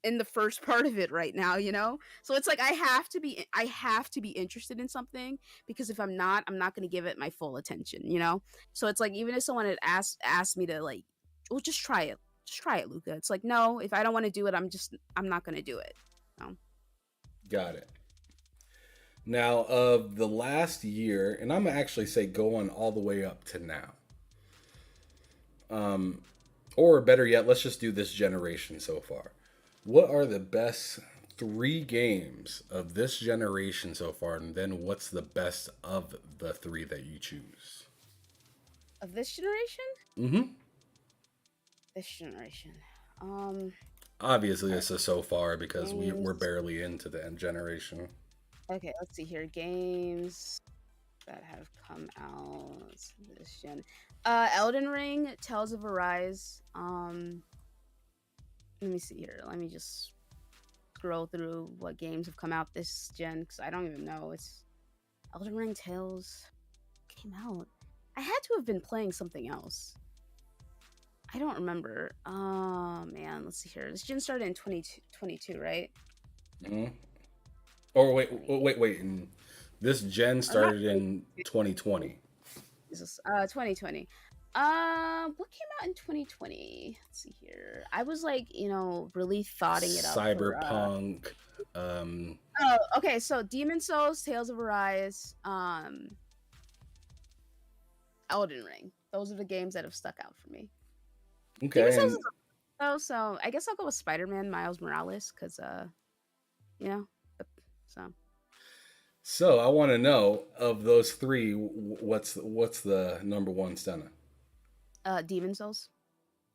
in the first part of it right now, you know? So it's like I have to be interested in something, because if I'm not going to give it my full attention, you know? So it's like even if someone had asked me to like, well, just try it. Just try it, Luca. It's like, no, if I don't want to do it, I'm not going to do it. So, got it. Now, of the last year, and I'm gonna actually say going all the way up to now, or better yet, let's just do this generation so far. What are the best 3 games of this generation so far, and then what's the best of the 3 that you choose? of this generation? Mm-hmm. This generation. Um Obviously, all this is so far right, because we're games. barely into the end generation. Okay, let's see here. Games that have come out this gen. Elden Ring, Tales of Arise. Let me see here. Let me just scroll through what games have come out this gen, because I don't even know. It's Elden Ring, Tales came out. I had to have been playing something else. I don't remember. Oh man, let's see here. This gen started in 2022, right? Mm-hmm. Or wait, 20. wait, wait. This gen Not started in 2020. Jesus. 2020. What came out in 2020? Let's see here. I was like, really thoughting it up for Cyberpunk. Um, Oh, okay. So Demon Souls, Tales of Arise, Elden Ring. Those are the games that have stuck out for me. Demon okay, Souls and is though, so I guess I'll go with Spider-Man Miles Morales, because you know, but- so so I want to know of those 3, what's the number one stunner? Demon Souls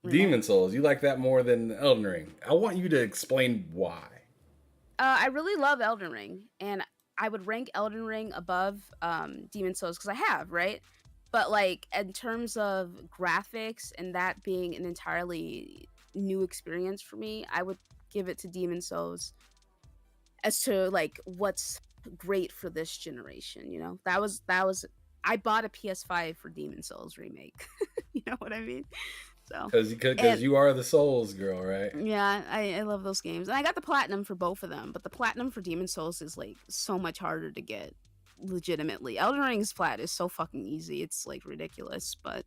remake. Demon Souls. You like that more than Elden Ring? I want you to explain why. I really love Elden Ring, and I would rank Elden Ring above Demon Souls because I have, right? But like in terms of graphics and that being an entirely new experience for me, I would give it to Demon Souls as to like what's great for this generation. That was I bought a PS5 for Demon Souls remake. You know what I mean? So Because and you are the Souls girl, right? yeah, I love those games. And I got the platinum for both of them, but the platinum for Demon Souls is like so much harder to get legitimately. Elden Ring's plat is so fucking easy. It's like ridiculous, but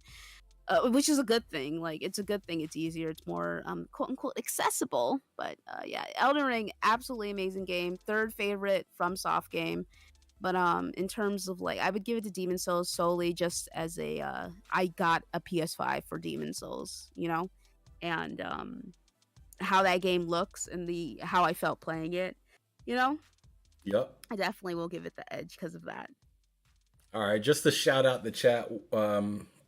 which is a good thing. Like it's a good thing it's easier. It's more quote unquote accessible. But yeah, Elden Ring, absolutely amazing game. Third favorite from soft game. But in terms of like, I would give it to Demon Souls solely just as a I got a PS5 for Demon Souls, and how that game looks and the how I felt playing it, you know, Yep. I definitely will give it the edge because of that. All right, just to shout out the chat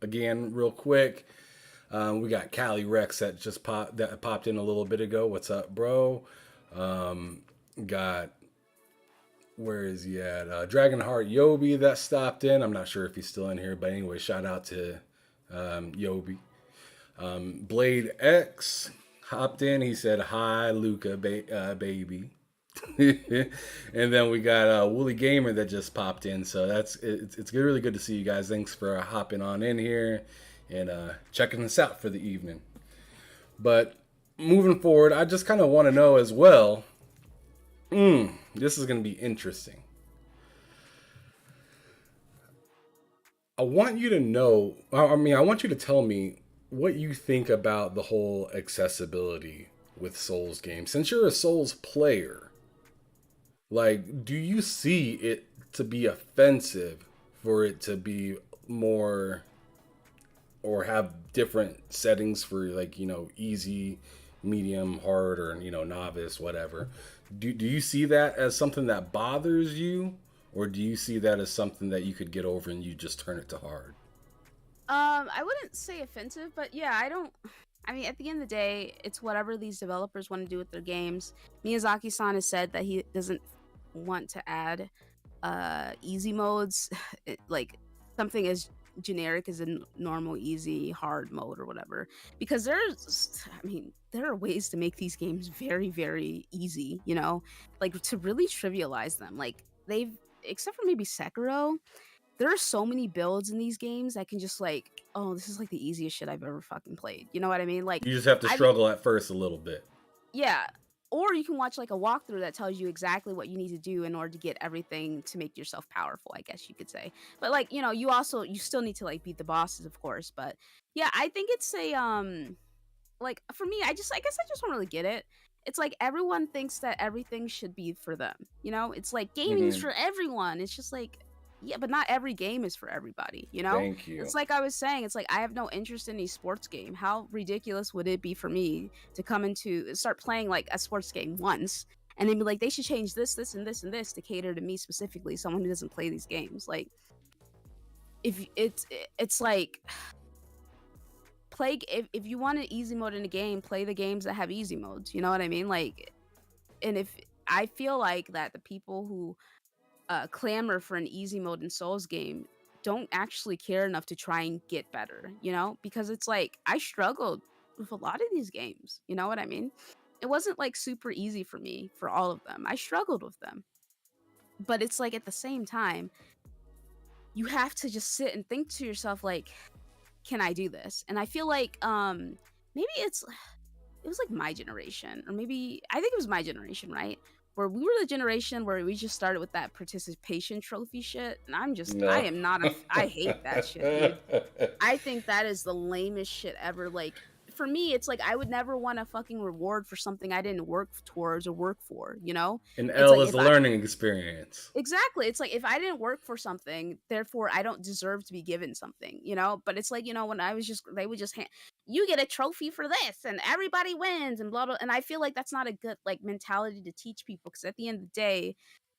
again, real quick. We got Cali Rex that popped in a little bit ago. What's up, bro? Got where is he at? Dragonheart Yobi that stopped in. I'm not sure if he's still in here, but anyway, shout out to Yobi. Blade X hopped in. He said, "Hi, Luca, baby." And then we got Wooly Gamer that just popped in. So it's really good to see you guys. Thanks for hopping on in here and checking us out for the evening. But moving forward, I just kind of want to know as well. This is going to be interesting. I want you to know, I want you to tell me what you think about the whole accessibility with Souls games. Since you're a Souls player, like, do you see it to be offensive for it to be more or have different settings for, like, easy, medium, hard, or, novice, whatever? Do you see that as something that bothers you? Or do you see that as something that you could get over and you just turn it to hard? I wouldn't say offensive, but yeah, I mean, at the end of the day, it's whatever these developers want to do with their games. Miyazaki-san has said that he doesn't want to add easy modes, like something as generic as a normal, easy, hard mode or whatever. Because there are ways to make these games very, very easy, like to really trivialize them. Like except for maybe Sekiro, there are so many builds in these games that can just like, oh, this is like the easiest shit I've ever fucking played. You know what I mean? Like, You just have to I struggle at first a little bit. yeah. Or you can watch like a walkthrough that tells you exactly what you need to do in order to get everything to make yourself powerful, I guess you could say. But like, you still need to like beat the bosses, of course. But yeah, I think it's a like for me, I guess I just don't really get it. It's like everyone thinks that everything should be for them. It's like gaming is for everyone. It's just like, yeah, but not every game is for everybody, Thank you. It's like I was saying, it's like I have no interest in a sports game. How ridiculous would it be for me to start playing like a sports game once and then be like, they should change this, this, and this, and this to cater to me specifically, someone who doesn't play these games. Like, if it's like if you want an easy mode in a game, play the games that have easy modes. You know what I mean? Like, and if I feel like that the people who clamor for an easy mode in Souls game don't actually care enough to try and get better, because it's like I struggled with a lot of these games. You know what I mean? It wasn't like super easy for me for all of them. I struggled with them. But it's like at the same time, you have to just sit and think to yourself like, can I do this? And I feel like maybe it was like my generation, or maybe I think it was my generation, right? Where we were the generation where we just started with that participation trophy shit. And I am not I hate that shit, dude. I think that is the lamest shit ever. Like, for me, it's like I would never want a fucking reward for something I didn't work towards or work for, An It's L like is the learning experience. Exactly. It's like if I didn't work for something, therefore I don't deserve to be given something, But it's like, when they would just you get a trophy for this and everybody wins and blah, blah. And I feel like that's not a good like mentality to teach people, because at the end of the day,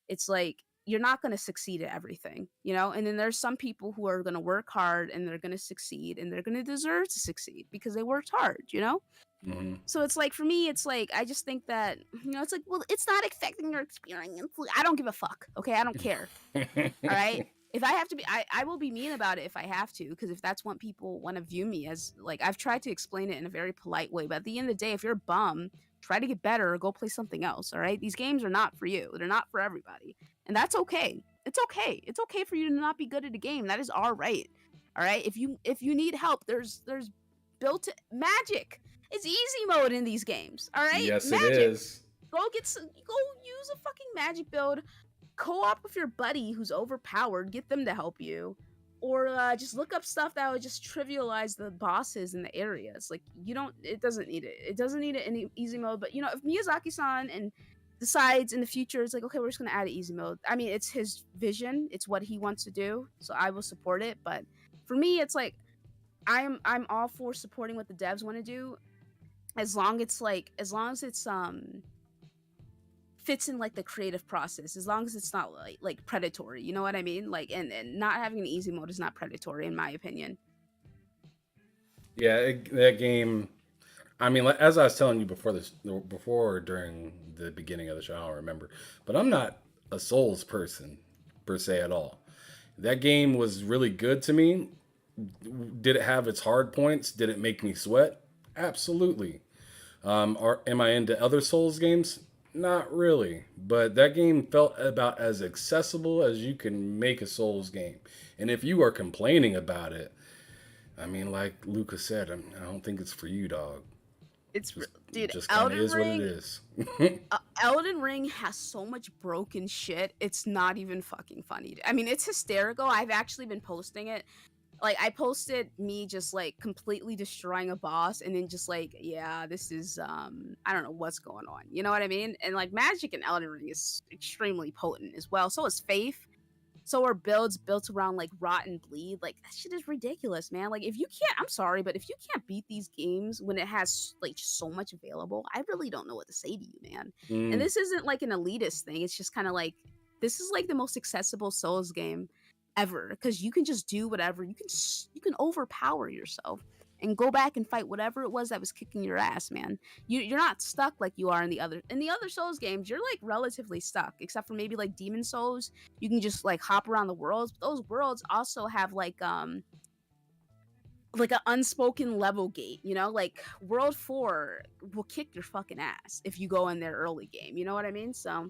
it's like you're not going to succeed at everything, And then there's some people who are going to work hard and they're going to succeed and they're going to deserve to succeed because they worked hard, Mm-hmm. So it's like, for me, it's like, I just think that, it's like, well, it's not affecting your experience. I don't give a fuck. Okay. I don't care. All right. If I have to be, I will be mean about it if I have to, because if that's what people want to view me as, like, I've tried to explain it in a very polite way, but at the end of the day, if you're a bum, try to get better or go play something else. All right. These games are not for you. They're not for everybody. And that's okay. It's okay. It's okay for you to not be good at a game. That is our right. All right. If you need help, there's built magic. It's easy mode in these games, all right? Yes, magic. It is. Go use a fucking magic build, co-op with your buddy who's overpowered, get them to help you, or just look up stuff that would just trivialize the bosses in the areas. Like, it doesn't need it. It doesn't need it in easy mode, but if Miyazaki-san and decides in the future, it's like, okay, we're just gonna add an easy mode. I mean, it's his vision, it's what he wants to do, so I will support it. But for me, it's like I'm all for supporting what the devs want to do, as long as it's fits in like the creative process, as long as it's not like predatory, you know what I mean? Like, and not having an easy mode is not predatory in my opinion. Yeah, that game. I mean, like, as I was telling you before during the beginning of the show, I don't remember, but I'm not a Souls person per se at all. That game was really good to me. Did it have its hard points? Did it make me sweat? Absolutely. Am I into other Souls games? Not really. But that game felt about as accessible as you can make a Souls game. And if you are complaining about it, I mean, like Luca said, I don't think it's for you, dog. Just, it Dude, just kind of is what it is. Elden Ring has so much broken shit. It's not even fucking funny. I mean, it's hysterical. I've actually been posting it. Like, I posted me just like completely destroying a boss, and then just like, yeah, this is I don't know what's going on. You know what I mean? And like, magic in Elden Ring is extremely potent as well. So is Faith. So are builds built around like rot and bleed. Like, that shit is ridiculous, man. Like, if you can't, I'm sorry, but if you can't beat these games when it has like so much available, I really don't know what to say to you, man. And Mm, this isn't like an elitist thing. It's just kind of like, this is like the most accessible Souls game ever, because you can just do whatever. You can overpower yourself and go back and fight whatever it was that was kicking your ass, man. You're not stuck like you are in the other Souls games. You're like relatively stuck, except for maybe like Demon Souls. You can just like hop around the worlds. But those worlds also have like an unspoken level gate, you know? Like World 4 will kick your fucking ass if you go in there early game. You know what I mean? So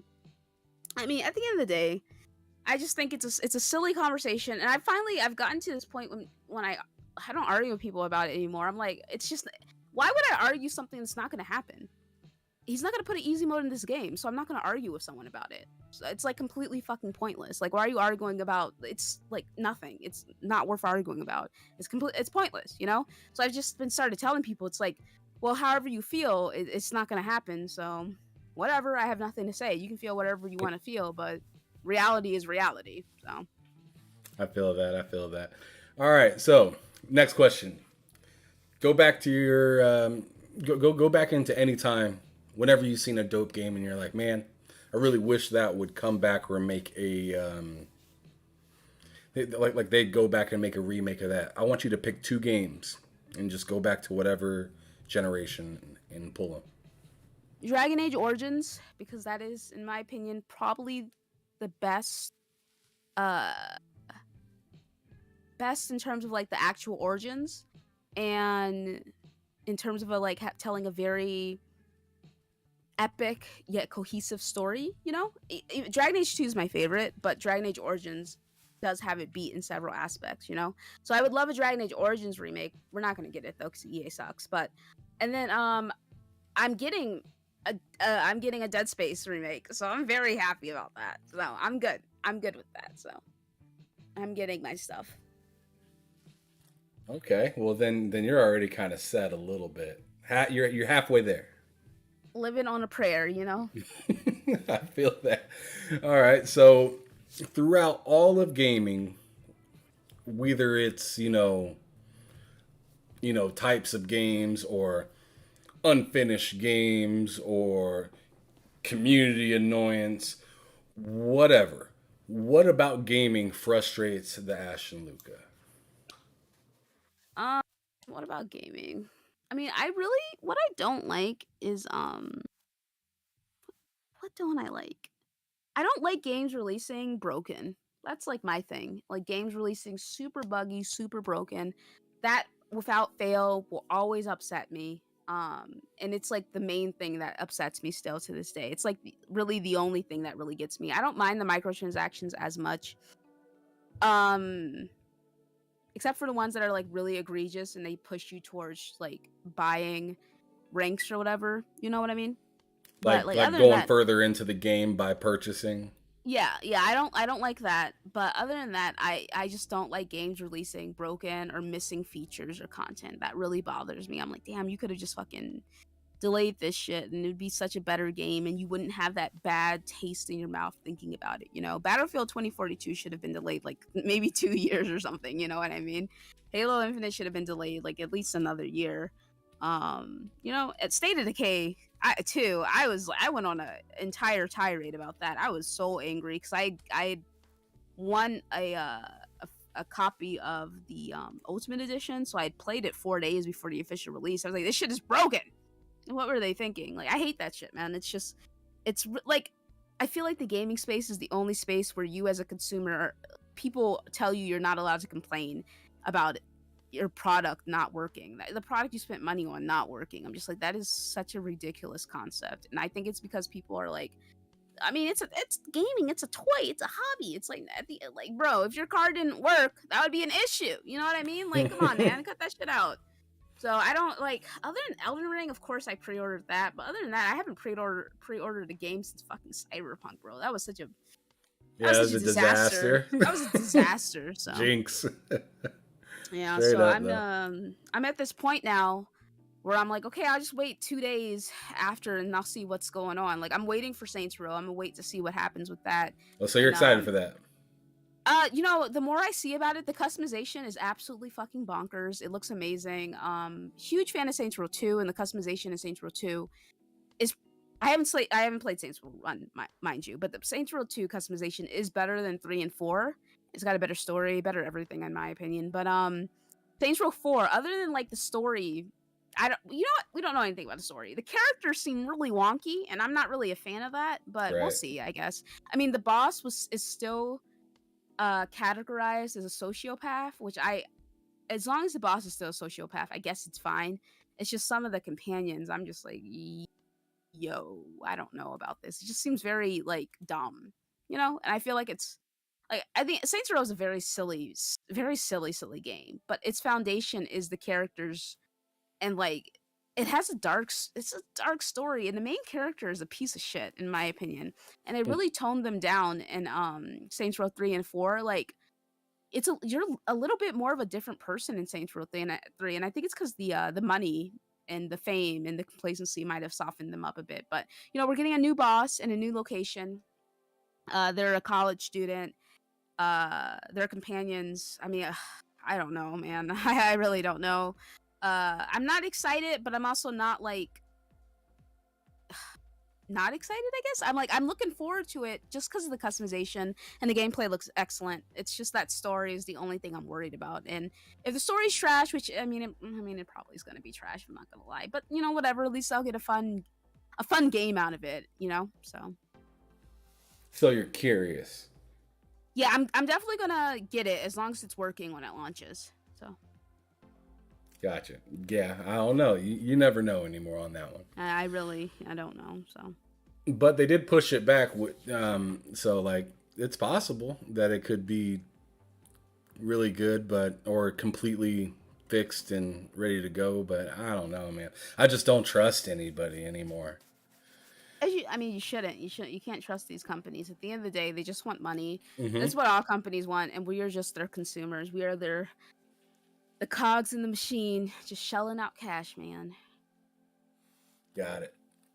I mean, at the end of the day, I just think it's a silly conversation, and I've gotten to this point when I don't argue with people about it anymore. I'm like, it's just, why would I argue something that's not going to happen? He's not going to put an easy mode in this game, so I'm not going to argue with someone about it. So it's like completely fucking pointless. Like, why are you arguing about? It's like nothing. It's not worth arguing about. It's pointless, you know. So I've just been started telling people, it's like, well, however you feel, it's not going to happen. So whatever. I have nothing to say. You can feel whatever you want to feel, but reality is reality. So I feel that. I feel that. All right. So next question. Go back to your go back into any time whenever you've seen a dope game and you're like, man, I really wish that would come back or make a like they go back and make a remake of that. I want you to pick two games and just go back to whatever generation and pull them. Dragon Age Origins, because that is, in my opinion, probably the uh best in terms of like the actual origins, and in terms of like telling a very epic yet cohesive story. You know, Dragon Age 2 is my favorite, but Dragon Age Origins does have it beat in several aspects. You know, so I would love a Dragon Age Origins remake. We're not gonna get it though, because EA sucks. But and then I'm getting I'm getting a Dead Space remake, so I'm very happy about that. So I'm good. I'm good with that. So I'm getting my stuff. Okay. Well, then you're already kind of set a little bit. You're halfway there. Living on a prayer, you know. I feel that. All right. So throughout all of gaming, whether it's types of games or unfinished games or community annoyance, whatever. What about gaming frustrates the Ashton Luca? Um, what about gaming? I mean, what I don't like is what don't I like? I don't like games releasing broken. That's like my thing. Like games releasing super buggy, super broken. That without fail will always upset me. And it's like the main thing that upsets me still to this day. It's like really the only thing that really gets me. I don't mind the microtransactions as much. Um except for the ones that are like really egregious and they push you towards like buying ranks or whatever. You know what I mean? But like Like other than going that, further into the game by purchasing. yeah, I don't like that. But other than that, I just don't like games releasing broken or missing features or content. That really bothers me. I'm like, damn, you could have just fucking delayed this shit and it would be such a better game and you wouldn't have that bad taste in your mouth thinking about it. You know, Battlefield 2042 should have been delayed like maybe 2 years or something. You know what I mean? Halo Infinite should have been delayed like at least another year. You know, at State of Decay, I went on an entire tirade about that. I was so angry because I won a copy of the Ultimate Edition, so I had played it 4 days before the official release. I was like, this shit is broken. What were they thinking? Like, I hate that shit, man. Like, I feel like the gaming space is the only space where you as a consumer, people tell you you're not allowed to complain about your product not working, the product you spent money on not working. I'm just like, that is such a ridiculous concept. And I think it's because people are like, I mean, it's gaming, it's a toy, it's a hobby. It's like, bro, if your car didn't work, that would be an issue. You know what I mean? Like, come on, man, cut that shit out. So I don't like, other than Elden Ring, of course I pre-ordered that, but other than that, I haven't pre-ordered a game since fucking Cyberpunk, bro. That was such a was a disaster. That was a disaster. So Jinx. yeah, Straight so up, I'm at this point now where I'm like, okay, I'll just wait 2 days after and I'll see what's going on. Like, I'm waiting for Saints Row. I'm gonna wait to see what happens with that. Oh, so you're excited for that? You know, the more I see about it, the customization is absolutely fucking bonkers. It looks amazing. Huge fan of Saints Row 2, and the customization in Saints Row 2 is I haven't played Saints Row 1, mind you, but the Saints Row 2 customization is better than 3 and 4. It's got a better story, better everything in my opinion. But Saints Row 4, other than like the story, we don't know anything about the story. The characters seem really wonky, and I'm not really a fan of that, but we'll see, I guess. I mean, the boss is still categorized as a sociopath, which as long as the boss is still a sociopath, I guess it's fine. It's just some of the companions, I'm just like, yo, I don't know about this. It just seems very like dumb, you know? And I feel like it's like, I think Saints Row is a very silly game, but its foundation is the characters, and like it's a dark story, and the main character is a piece of shit in my opinion, and they really toned them down in Saints Row 3 and 4. Like, you're a little bit more of a different person in Saints Row 3, and I think it's because the money and the fame and the complacency might have softened them up a bit. But you know, we're getting a new boss and a new location. They're a college student. Their companions, I mean, I don't know, man. I really don't know. I'm not excited, but I'm also not like not excited, I guess. I'm looking forward to it just because of the customization, and the gameplay looks excellent. It's just that story is the only thing I'm worried about. And if the story's trash, which I mean it probably is going to be trash, I'm not going to lie, but you know, whatever, at least I'll get a fun game out of it, you know. So you're curious. Yeah, I'm definitely going to get it as long as it's working when it launches. So Gotcha. Yeah, I don't know. You never know anymore on that one. I don't know. So, but they did push it back. So like, it's possible that it could be really good, or completely fixed and ready to go. But I don't know, man. I just don't trust anybody anymore. You shouldn't. You can't trust these companies. At the end of the day, they just want money. Mm-hmm. That's what all companies want, and we are just their consumers. We are the cogs in the machine, just shelling out cash, man. Got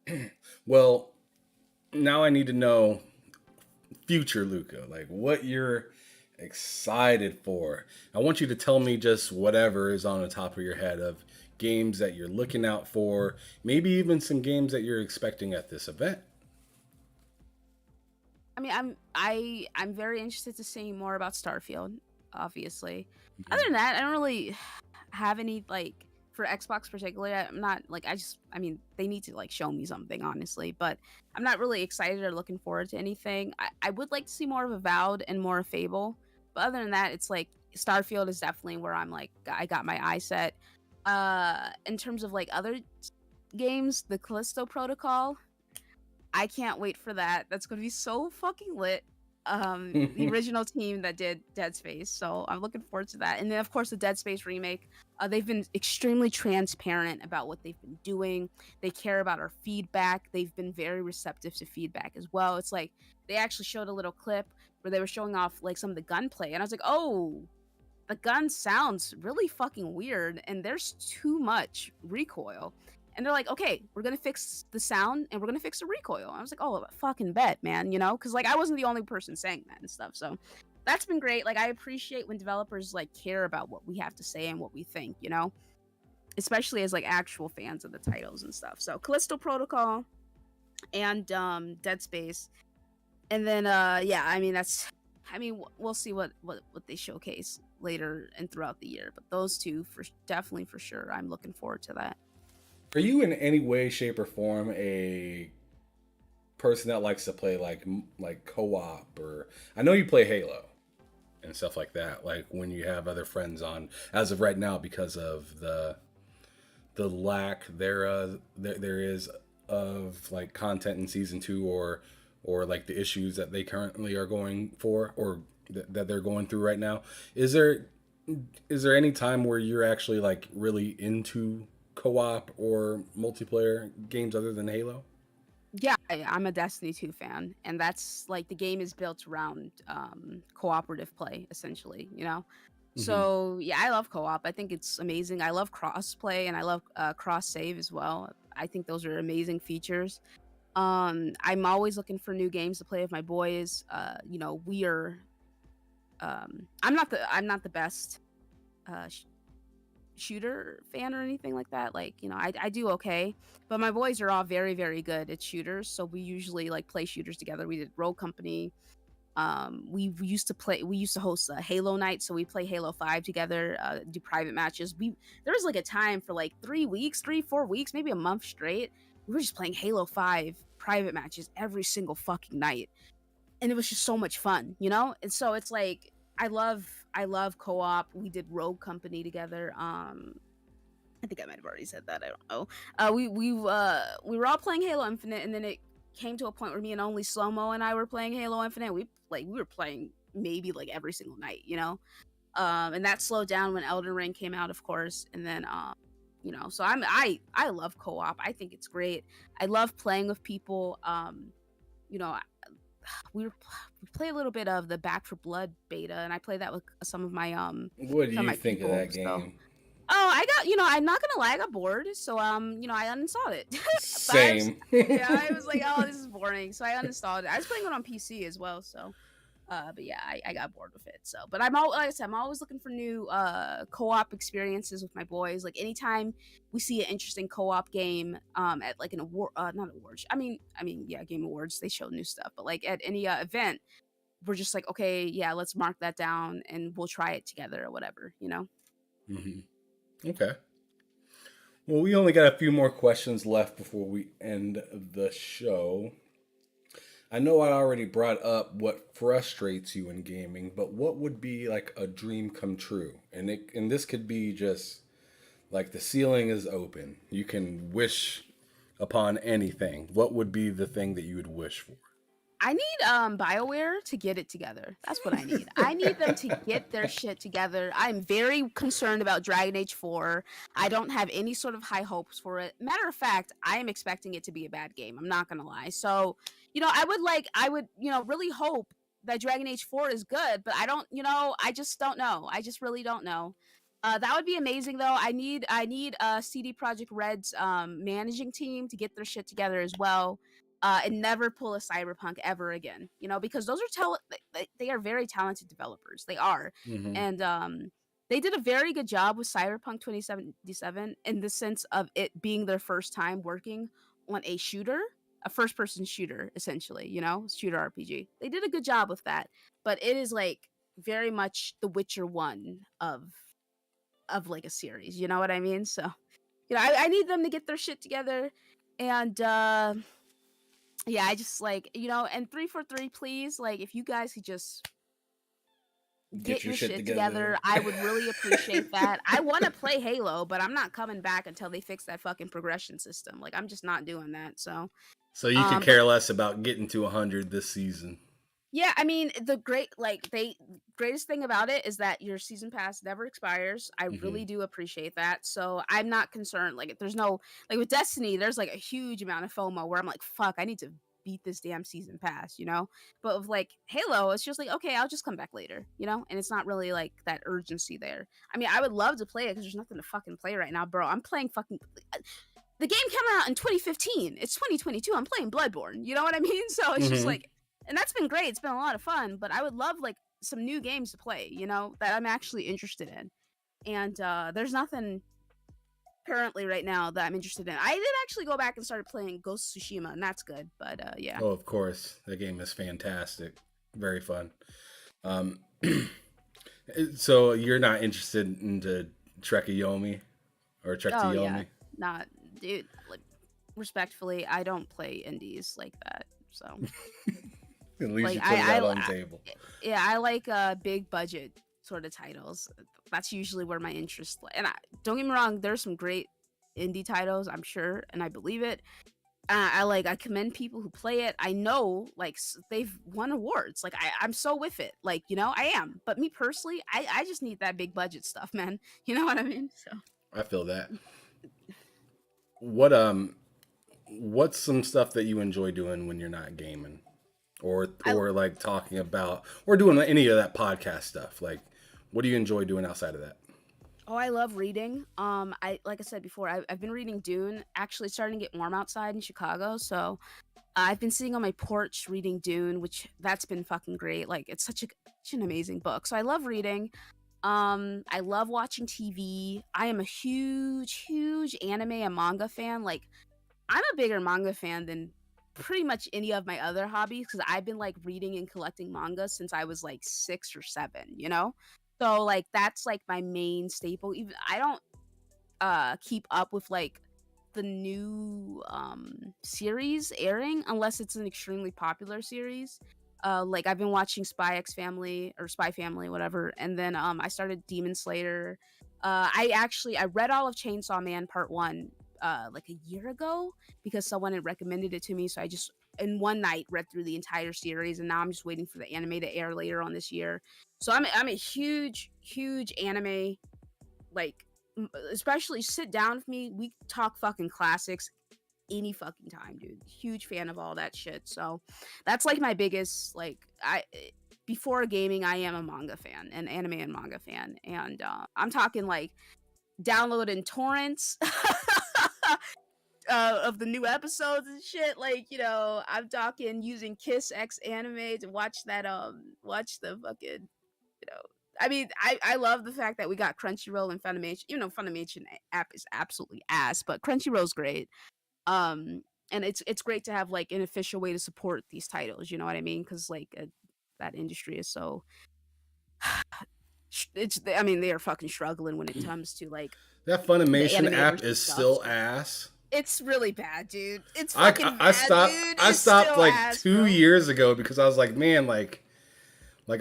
it. Well, now I need to know future Luca, like what you're excited for. I want you to tell me just whatever is on the top of your head of games that you're looking out for, maybe even some games that you're expecting at this event. I mean, I'm very interested to see more about Starfield, obviously. Mm-hmm. Other than that, I don't really have any, like, for Xbox particularly. I'm not like, they need to like show me something, honestly, but I'm not really excited or looking forward to anything. I would like to see more of Avowed and more of Fable, but other than that, it's like Starfield is definitely where I'm like, I got my eye set. In terms of like other games, the Callisto Protocol, I can't wait for that. That's gonna be so fucking lit. The original team that did Dead Space, so I'm looking forward to that. And then of course the Dead Space remake, they've been extremely transparent about what they've been doing. They care about our feedback. They've been very receptive to feedback as well. It's like they actually showed a little clip where they were showing off like some of the gunplay, and I was like, oh, the gun sounds really fucking weird and there's too much recoil. And they're like, okay, we're gonna fix the sound and we're gonna fix the recoil. I was like, oh, fucking bet, man, you know, because like I wasn't the only person saying that and stuff. So that's been great. Like, I appreciate when developers like care about what we have to say and what we think, you know, especially as like actual fans of the titles and stuff. So Callisto Protocol and Dead Space, and then yeah, I mean that's I mean, we'll see what they showcase later and throughout the year. But those two, for definitely for sure, I'm looking forward to that. Are you in any way, shape, or form a person that likes to play like co-op? Or I know you play Halo and stuff like that. Like when you have other friends on, as of right now, because of the lack there is of like content in season 2, or like the issues that they currently are going for, or that they're going through right now. Is there any time where you're actually like really into co-op or multiplayer games other than Halo? Yeah, I'm a Destiny 2 fan, and that's like the game is built around cooperative play, essentially, you know? Mm-hmm. So, yeah, I love co-op. I think it's amazing. I love cross play and I love cross save as well. I think those are amazing features. I'm always looking for new games to play with my boys. You know, we are I'm not the best uh shooter fan or anything like that. Like, you know, I do okay, but my boys are all very, very good at shooters. So we usually like play shooters together. We did Rogue Company. We used to host a Halo night. So we play Halo 5 together, do private matches. There was like a time for like 3 weeks, 4 weeks, maybe a month straight. We were just playing Halo 5 private matches every single fucking night. And it was just so much fun, you know? And so it's like, I love co-op. We did Rogue Company together. I think I might have already said that. I don't know. We were all playing Halo Infinite, and then it came to a point where me and only Slow Mo and I were playing Halo Infinite. We were playing maybe like every single night, you know. And that slowed down when Elden Ring came out, of course, and then you know. So I love co-op. I think it's great. I love playing with people. You know, we play a little bit of the Back for Blood beta, and I play that with What do some of you my think of people. that So game? I got, I'm not gonna lie, I got bored. So, I uninstalled it. But Same. yeah, I was like, oh, this is boring. So I uninstalled it. I was playing it on PC as well. So, but yeah, I got bored with it. So, but like I said, I'm always looking for new co-op experiences with my boys. Like anytime we see an interesting co-op game, at like an award, not awards. Yeah, Game Awards. They show new stuff. But like at any event, we're just like, okay, yeah, let's mark that down and we'll try it together or whatever. You know. Hmm. Okay. Well, we only got a few more questions left before we end the show. I know I already brought up what frustrates you in gaming, but what would be like a dream come true? And this could be just like the ceiling is open. You can wish upon anything. What would be the thing that you would wish for? I need BioWare to get it together. That's what I need. I need them to get their shit together. I'm very concerned about Dragon Age 4. I don't have any sort of high hopes for it. Matter of fact, I am expecting it to be a bad game. I'm not gonna lie. So, I would, really hope that Dragon Age 4 is good, but I just don't know. I just really don't know. That would be amazing though. I need CD Project Red's managing team to get their shit together as well, and never pull a Cyberpunk ever again. Because those are they are very talented developers. They are, Hmm. and they did a very good job with Cyberpunk 2077 in the sense of it being their first time working on a shooter, a first-person shooter, essentially. Shooter RPG. They did a good job with that, but it is like very much The Witcher one of like a series. You know what I mean? So I need them to get their shit together, and yeah, I just like, and 343, please, like if you guys could just Get get your your shit shit together. together, I would really appreciate that. I want to play Halo, but I'm not coming back until they fix that fucking progression system. Like I'm just not doing that. So, So you could but care less about getting to 100 this season. yeah, I mean, greatest thing about it is that your season pass never expires. I Hmm. really do appreciate that. So I'm not concerned. Like there's no, like with Destiny, there's like a huge amount of FOMO where I'm like, fuck, I need to beat this damn season pass. But with like Halo, it's just like, okay, I'll just come back later. And it's not really like that urgency there. I mean, I would love to play it because there's nothing to fucking play right now, bro. I'm playing fucking the game came out in 2015. It's 2022. I'm playing Bloodborne. You know what I mean? So it's just Hmm. like, and that's been great. It's been a lot of fun, but I would love like some new games to play, that I'm actually interested in. And there's nothing currently right now that I'm interested in. I did actually go back and started playing Ghost of Tsushima, and that's good. But yeah. Oh, of course. That game is fantastic. Very fun. Um, so you're not interested into Trekiyomi or Oh yeah, Trektiyomi? not dude. Like respectfully, I don't play indies like that. So At least like you put it out on the table. yeah, I like big budget sort of titles. That's usually where my interest and don't get me wrong, there's some great indie titles, I'm sure, and I believe it. I commend people who play it. I know like they've won awards. Like I'm so with it. Like, you know, I am. But me personally, I just need that big budget stuff, man. You know what I mean? So I feel that. What what's some stuff that you enjoy doing when you're not gaming? I Or like talking about or doing any of that podcast stuff? Like what do you enjoy doing outside of that? oh, I love reading. I like I said before, I've been reading Dune. Actually, it's starting to get warm outside in Chicago, so I've been sitting on my porch reading Dune, which that's been fucking great. Like it's such an amazing book. So I love reading. I love watching TV. I am a huge anime and manga fan. Like I'm a bigger manga fan than pretty much any of my other hobbies because I've been like reading and collecting manga since I was like 6 or 7, you know? So like that's like my main staple. Even I don't keep up with like the new series airing unless it's an extremely popular series. Like I've been watching Spy X Family or Spy Family, whatever, and then I started Demon Slayer. I read all of Chainsaw Man Part One like a year ago because someone had recommended it to me. So I just in one night read through the entire series, and now I'm just waiting for the anime to air later on this year. So I'm a huge anime like especially sit down with me. We talk fucking classics any fucking time, dude. Huge fan of all that shit. So that's like my biggest like I before gaming, I am a manga fan, an anime and manga fan, and I'm talking like downloading torrents of the new episodes and shit. Like you know, I'm talking using Kiss X Anime to watch that watch the fucking you know. I mean, I love the fact that we got Crunchyroll and Funimation. You know, Funimation app is absolutely ass, but Crunchyroll's great. Um, and it's great to have like an official way to support these titles. You know what I mean? Because like that industry is so it's. I mean, they are fucking struggling when it comes to like That the Funimation app animators and is stuff. still So ass. it's really bad, dude. It's I, fucking I bad, stopped dude. I It's stopped still like ass, two bro. years ago because I was like, man, like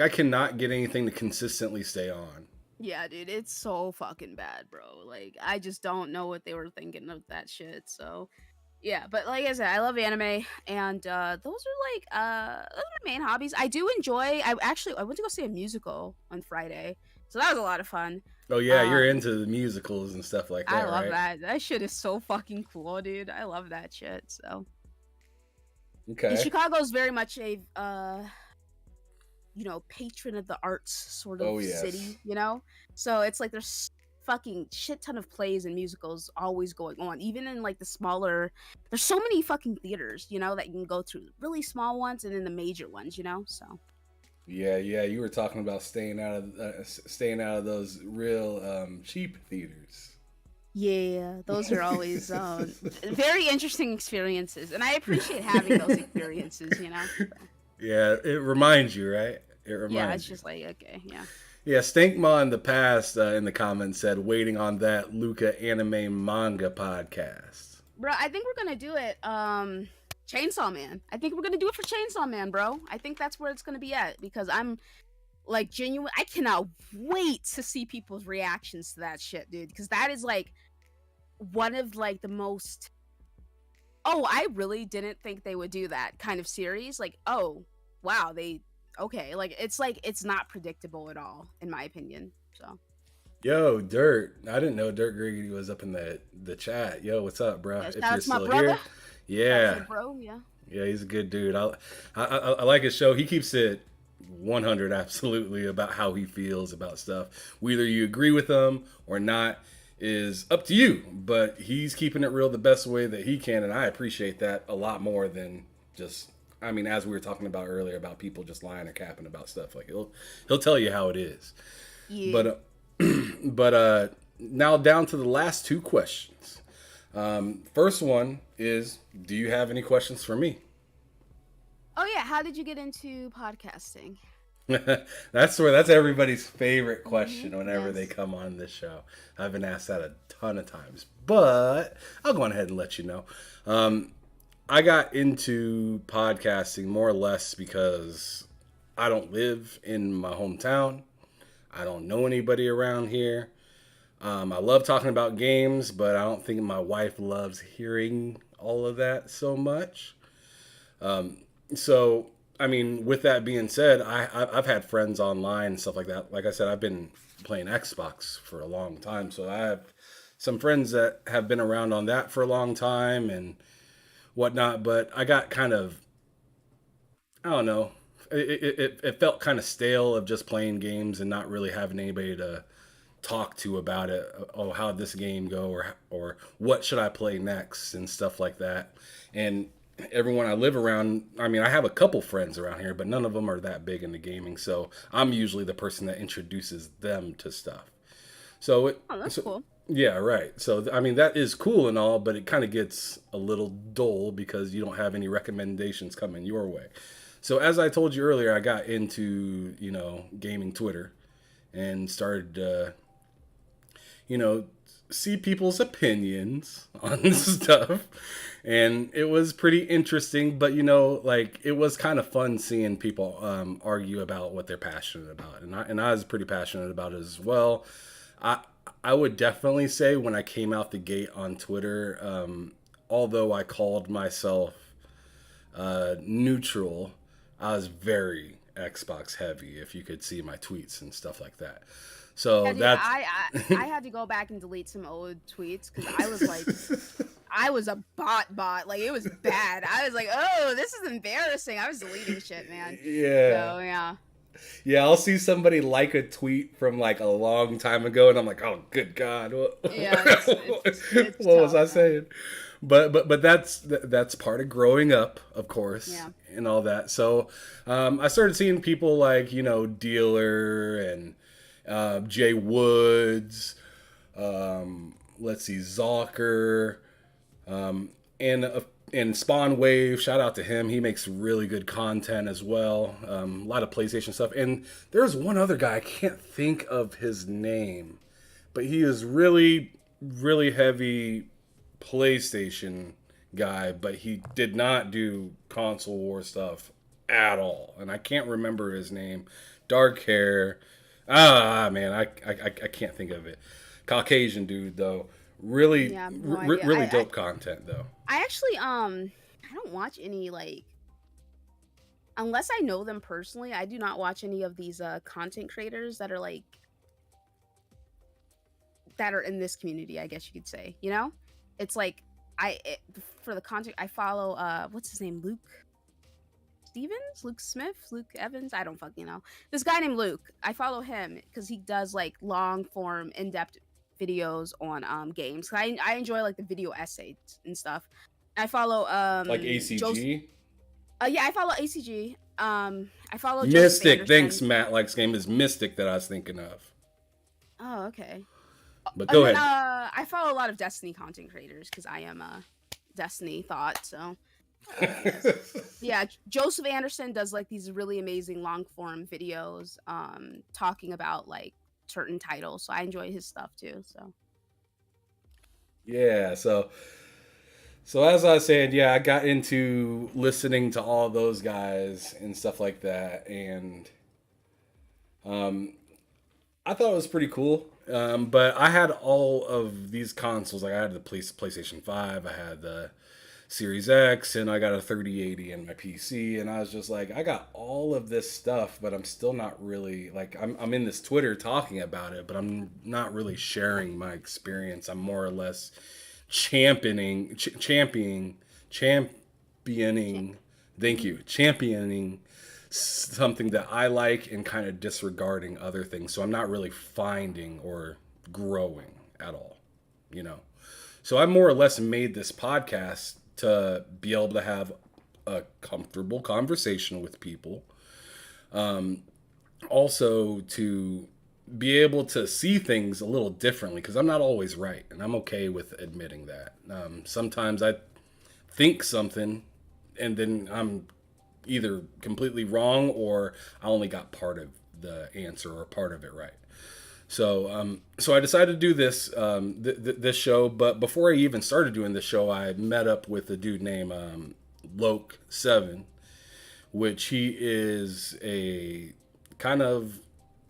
I cannot get anything to consistently stay on. Yeah, dude, it's so fucking bad, bro. Like, I just don't know what they were thinking of that shit. So, yeah, but like I said, I love anime, and those are like those are my main hobbies. I do enjoy. I went to go see a musical on Friday, so that was a lot of fun. Oh yeah, you're Um, into the musicals and stuff like I that, love right? that. That shit is so fucking cool, dude. I love that shit. So, and Okay. Chicago's very much a you know, patron of the arts sort of Oh yes. city, you know? So it's like there's fucking shit ton of plays and musicals always going on. Even in like the smaller there's so many fucking theaters, you know, that you can go to. Really small ones and then the major ones, you know? So Yeah, yeah. You were talking about staying out of those real cheap theaters. yeah, those are always very interesting experiences. And I appreciate having those experiences, you know? So, Yeah, it reminds you, right? It yeah, it's reminds you. just like, okay, yeah. Yeah, Stankma in the past in the comments said waiting on that Luca anime manga podcast. Bro, I think we're gonna do it. Chainsaw Man. I think we're gonna do it for Chainsaw Man, bro. I think that's where it's gonna be at because I'm like genuine. I cannot wait to see people's reactions to that shit, dude. Because that is like one of like the most. Oh, I really didn't think they would do that kind of series. Like, oh, wow, they okay. Like it's not predictable at all, in my opinion. So Yo, Dirt. I didn't know Dirt Griggity was up in the chat. Yo, what's up, bro? yeah, If shout you're out to my still brother. here. Shout out to the Yeah. bro. Yeah. Yeah, he's a good dude. I like his show. He keeps it 100 absolutely about how he feels about stuff. Whether you agree with him or not is up to you, but he's keeping it real the best way that he can, and I appreciate that a lot more than just I mean, as we were talking about earlier about people just lying or capping about stuff. Like he'll tell you how it is. Yeah. But now down to the last two questions. First one is, do you have any questions for me? Oh yeah. How did you get into podcasting? That's everybody's favorite question whenever they Yes. come on this show. I've been asked that a ton of times, but I'll go on ahead and let you know. I got into podcasting more or less because I don't live in my hometown. I don't know anybody around here. I love talking about games, but I don't think my wife loves hearing all of that so much. So, I mean, with that being said, I've had friends online and stuff like that. Like I said, I've been playing Xbox for a long time, so I have some friends that have been around on that for a long time and whatnot. But I got kind of, I don't know, it felt kind of stale of just playing games and not really having anybody to talk to about it. Oh, how'd this game go, or what should I play next and stuff like that. And everyone I live around, I mean, I have a couple friends around here, but none of them are that big into gaming. So I'm usually the person that introduces them to stuff. So Oh, that's so cool. yeah, right. So I mean, that is cool and all, but it kind of gets a little dull because you don't have any recommendations coming your way. So as I told you earlier, I got into gaming Twitter and started see people's opinions on stuff. And it was pretty interesting, but like it was kind of fun seeing people argue about what they're passionate about, and I was pretty passionate about it as well. I I would definitely say when I came out the gate on Twitter, although I called myself neutral, I was very Xbox heavy. If you could see my tweets and stuff like that, so Yeah, dude, that's I had to go back and delete some old tweets because I was like, I was a bot. Like it was bad. I was like, oh, this is embarrassing. I was deleting shit, man. yeah. So yeah. Yeah, I'll see somebody like a tweet from like a long time ago, and I'm like, "Oh, good God, what, Yeah, it's what was tough, I man. saying?" But that's part of growing up, of course, Yeah. and all that. So I started seeing people like Dealer and Jay Woods. Let's see, Zocker. And and Spawn Wave, shout out to him. He makes really good content as well. A lot of PlayStation stuff. And there's one other guy, I can't think of his name, but he is really, really heavy PlayStation guy, but he did not do console war stuff at all. And I can't remember his name. Dark hair. Man, I can't think of it. Caucasian dude though. Really, Yeah, I have no idea. really dope content though. I actually I don't watch any like unless I know them personally. I do not watch any of these content creators that are like that are in this community. I guess you could say. It's like for the content I follow. What's his name? Luke Stevens, Luke Smith, Luke Evans. I don't fucking know. This guy named Luke. I follow him because he does like long form, in depth videos on games. I enjoy like the video essays and stuff. I follow Like Joseph. ACG. Yeah, I follow ACG. I follow Joseph Mystic. Anderson. Thanks, Matt. Likes game is Mystic that I was thinking of. Oh, okay. But And go then ahead. I follow a lot of Destiny content creators because I am a Destiny thought. So yeah, Joseph Anderson does like these really amazing long form videos talking about like certain titles. So I enjoy his stuff too. So Yeah. So as I was saying, yeah, I got into listening to all those guys and stuff like that, and I thought it was pretty cool. But I had all of these consoles. Like I had the PlayStation 5, I had the Series X, and I got a 3080 in my PC. And I was just like, I got all of this stuff, but I'm still not really like I'm in this Twitter talking about it, but I'm not really sharing my experience. I'm more or less championing. Thank you, championing something that I like and kind of disregarding other things. So I'm not really finding or growing at all, you know. So I more or less made this podcast to be able to have a comfortable conversation with people. Also to be able to see things a little differently because I'm not always right, and I'm okay with admitting that. Sometimes I think something, and then I'm either completely wrong or I only got part of the answer or part of it right. So I decided to do this this show. But before I even started doing this show, I met up with a dude named Loke7, which he is a kind of,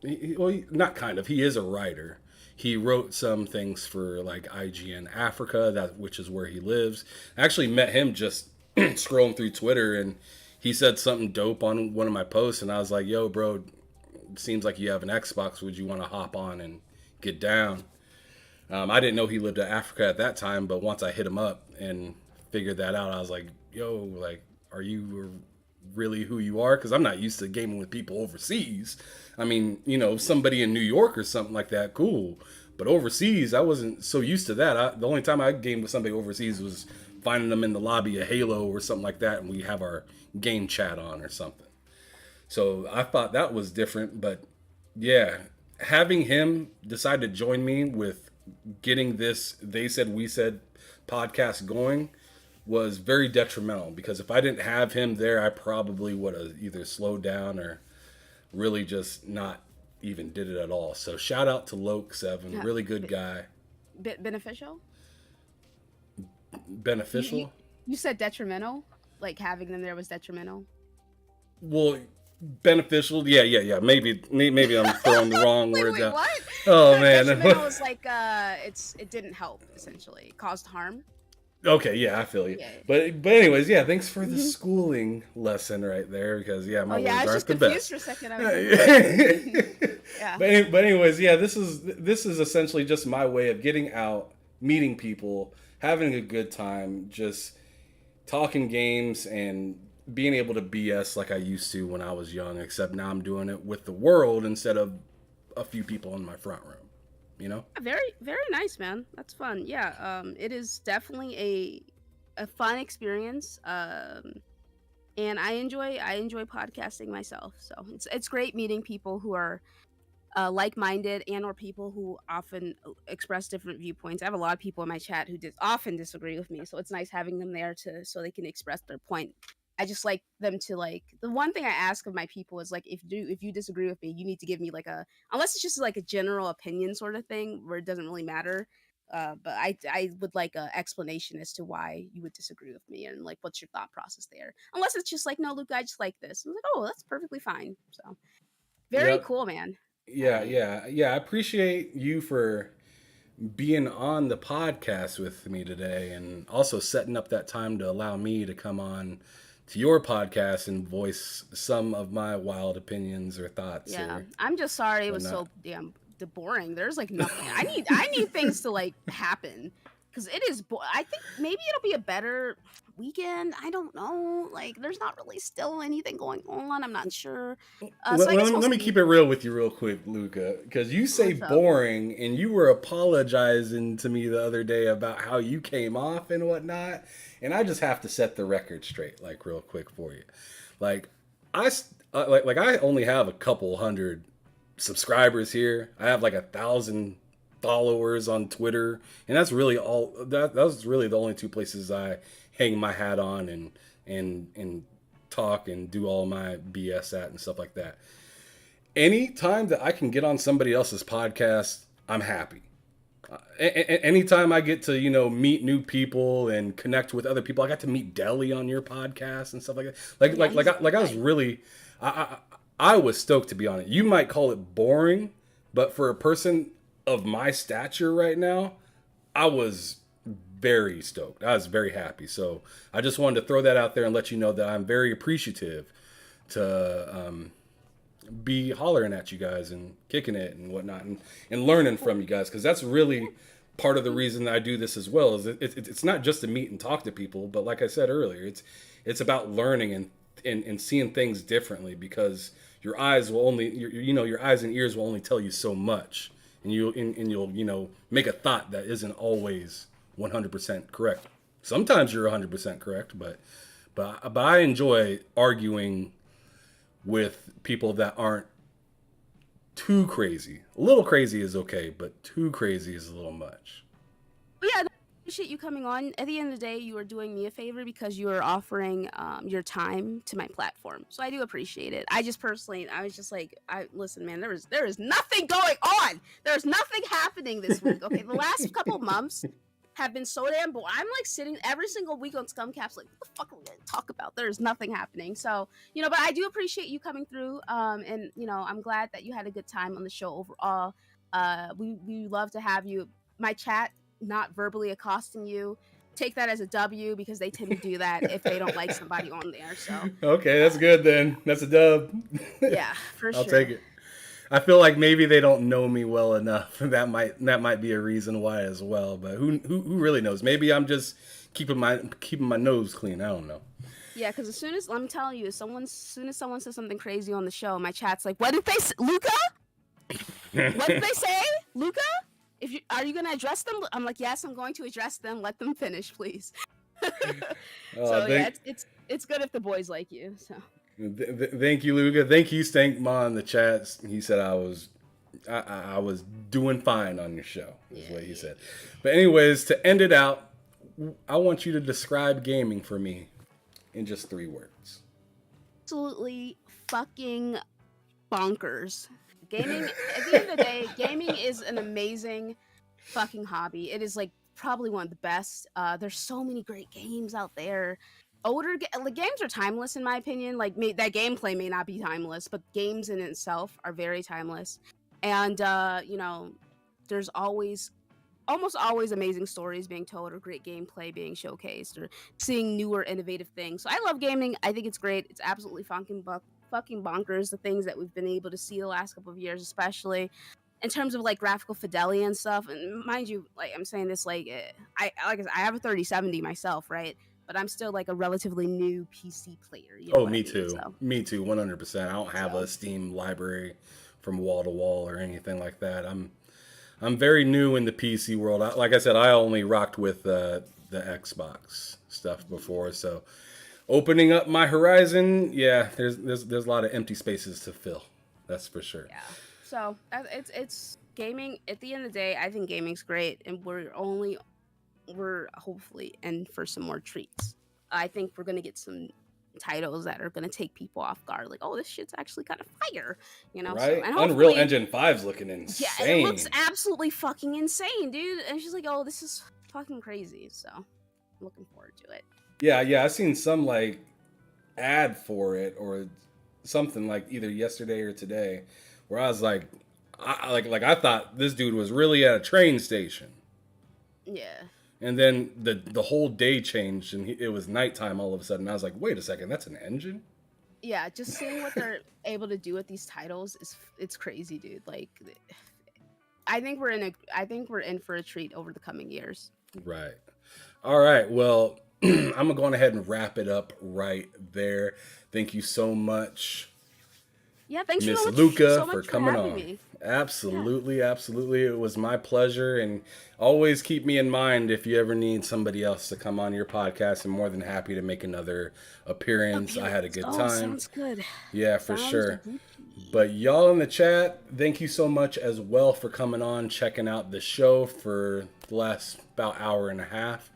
not kind of, he is a writer. He wrote some things for like IGN Africa, that which is where he lives. I actually met him just scrolling through Twitter, and he said something dope on one of my posts, and I was like, "Yo, bro, seems like you have an Xbox. Would you want to hop on and get down?" I didn't know he lived in Africa at that time, but once I hit him up and figured that out, I was like, "Yo, like, are you really who you are?" Because I'm not used to gaming with people overseas. I mean, somebody in New York or something like that, cool. But overseas, I wasn't so used to that. The only time I gamed with somebody overseas was finding them in the lobby of Halo or something like that, and we have our game chat on or something. So I thought that was different, but yeah, having him decide to join me with getting this They Said We Said podcast going was very detrimental, because if I didn't have him there, I probably would have either slowed down or really just not even did it at all. So shout out to Loke7, Yeah. really good guy. Beneficial? Beneficial? You said detrimental? Like having them there was detrimental? Well, beneficial, yeah. Maybe I'm throwing the wrong words wait, out. what? Oh man, Detrimental is like it didn't help, essentially. It caused harm. Okay, yeah, I feel you. Yeah. But anyways, yeah, thanks for the schooling lesson right there, because my words I was aren't just the confused best. for a second. I was yeah. But anyways, yeah, this is essentially just my way of getting out, meeting people, having a good time, just talking games and being able to BS like I used to when I was young, except now I'm doing it with the world instead of a few people in my front room. Very, very nice, man. That's fun. Yeah. It is definitely a fun experience. And I enjoy podcasting myself. So it's great meeting people who are like-minded, and or people who often express different viewpoints. I have a lot of people in my chat who often disagree with me, so it's nice having them there so they can express their point. I just like them to, like, the one thing I ask of my people is, like, if you disagree with me, you need to give me like unless it's just like a general opinion sort of thing where it doesn't really matter. But I would like an explanation as to why you would disagree with me, and like what's your thought process there. Unless it's just like, no, Luke, I just like this. I'm like, oh, that's perfectly fine. So very Yep. cool, man. Yeah. I appreciate you for being on the podcast with me today, and also setting up that time to allow me to come on to your podcast and voice some of my wild opinions or thoughts. Yeah, I'm just sorry it was so damn boring. There's like nothing. I need things to like happen, because it is. I think maybe it'll be a better weekend. I don't know. Like, there's not really still anything going on. I'm not sure. Let me keep it real with you real quick, Luca, because you say boring, and you were apologizing to me the other day about how you came off and whatnot, and I just have to set the record straight, like, real quick for you. Like, I only have a couple hundred subscribers here. I have like 1,000 followers on Twitter, and that's really all. That's really the only two places I hang my hat on and talk and do all my BS at and stuff like that. Anytime that I can get on somebody else's podcast, I'm happy. Anytime I get to meet new people and connect with other people, I got to meet Deli on your podcast and stuff like that. I was really, I was stoked to be on it. You might call it boring, but for a person of my stature right now, I was very stoked. I was very happy. So I just wanted to throw that out there and let you know that I'm very appreciative to be hollering at you guys and kicking it and whatnot, and learning from you guys, because that's really part of the reason that I do this as well. Is it's not just to meet and talk to people, but like I said earlier, it's about learning and seeing things differently, because your eyes will only your eyes and ears will only tell you so much, and you'll make a thought that isn't always 100% correct. Sometimes you're 100% correct, but I enjoy arguing with people that aren't too crazy. A little crazy is okay, but too crazy is a little much. Yeah, appreciate you coming on. At the end of the day, you are doing me a favor because you are offering your time to my platform. So I do appreciate it. I just personally, I was just like, I listen, man. There is nothing going on. There's nothing happening this week. Okay, the last couple months have been so damn boring. I'm like sitting every single week on Scumcaps, like, what the fuck are we gonna talk about? There's nothing happening. So but I do appreciate you coming through. And I'm glad that you had a good time on the show overall. We love to have you. My chat not verbally accosting you, take that as a W because they tend to do that if they don't like somebody on there. So Okay, that's good then. That's a dub. yeah, for I'll sure. take it. I feel like maybe they don't know me well enough. That might be a reason why as well. But who really knows? Maybe I'm just keeping my nose clean. I don't know. Yeah, because I'm telling you, as soon as someone says something crazy on the show, my chat's like, "What did they say, Luca? What did they say, Luca? Are you gonna address them?" I'm like, "Yes, I'm going to address them. Let them finish, please." It's good if the boys like you. So. Thank you, Luca. Thank you, Stankma in the chat. He said I was doing fine on your show, is what he said. But anyways, to end it out, I want you to describe gaming for me in just 3 words. Absolutely fucking bonkers. Gaming, at the end of the day, gaming is an amazing fucking hobby. It is like probably one of the best. There's so many great games out there. Games are timeless in my opinion. Like that gameplay may not be timeless, but games in itself are very timeless. And there's almost always amazing stories being told or great gameplay being showcased or seeing newer innovative things. So I love gaming. I think it's great. It's absolutely fucking bonkers, the things that we've been able to see the last couple of years, especially in terms of like graphical fidelity and stuff. And mind you, like I'm saying this, like I have a 3070 myself, right? But I'm still like a relatively new PC player. Me too. So. Me too, 100%. I don't have a Steam library from wall to wall or anything like that. I'm very new in the PC world. Like I said, I only rocked with the Xbox stuff before, so opening up my horizon, there's a lot of empty spaces to fill. That's for sure. Yeah. So it's gaming. At the end of the day, I think gaming's great, and we're hopefully in for some more treats. I think we're gonna get some titles that are gonna take people off guard. Like, oh, this shit's actually kind of fire, Right? So, Unreal Engine 5's looking insane. Yeah, it looks absolutely fucking insane, dude. And she's like, oh, this is fucking crazy. So, I'm looking forward to it. Yeah, I've seen some like ad for it or something like either yesterday or today, where I was like, I thought this dude was really at a train station. Yeah. And then the whole day changed, and it was nighttime all of a sudden. I was like, wait a second, that's an engine? Yeah, just seeing what they're able to do with these titles it's crazy, dude. Like, I think we're in for a treat over the coming years. Right. All right. Well, I'm gonna go on ahead and wrap it up right there. Thank you so much. Yeah, thanks Miss so Luca much for coming on. Me. Absolutely. It was my pleasure, and always keep me in mind if you ever need somebody else to come on your podcast. I'm more than happy to make another appearance. I had a good time. Sounds good. Yeah, for sure. But y'all in the chat, thank you so much as well for coming on, checking out the show for the last about hour and a half.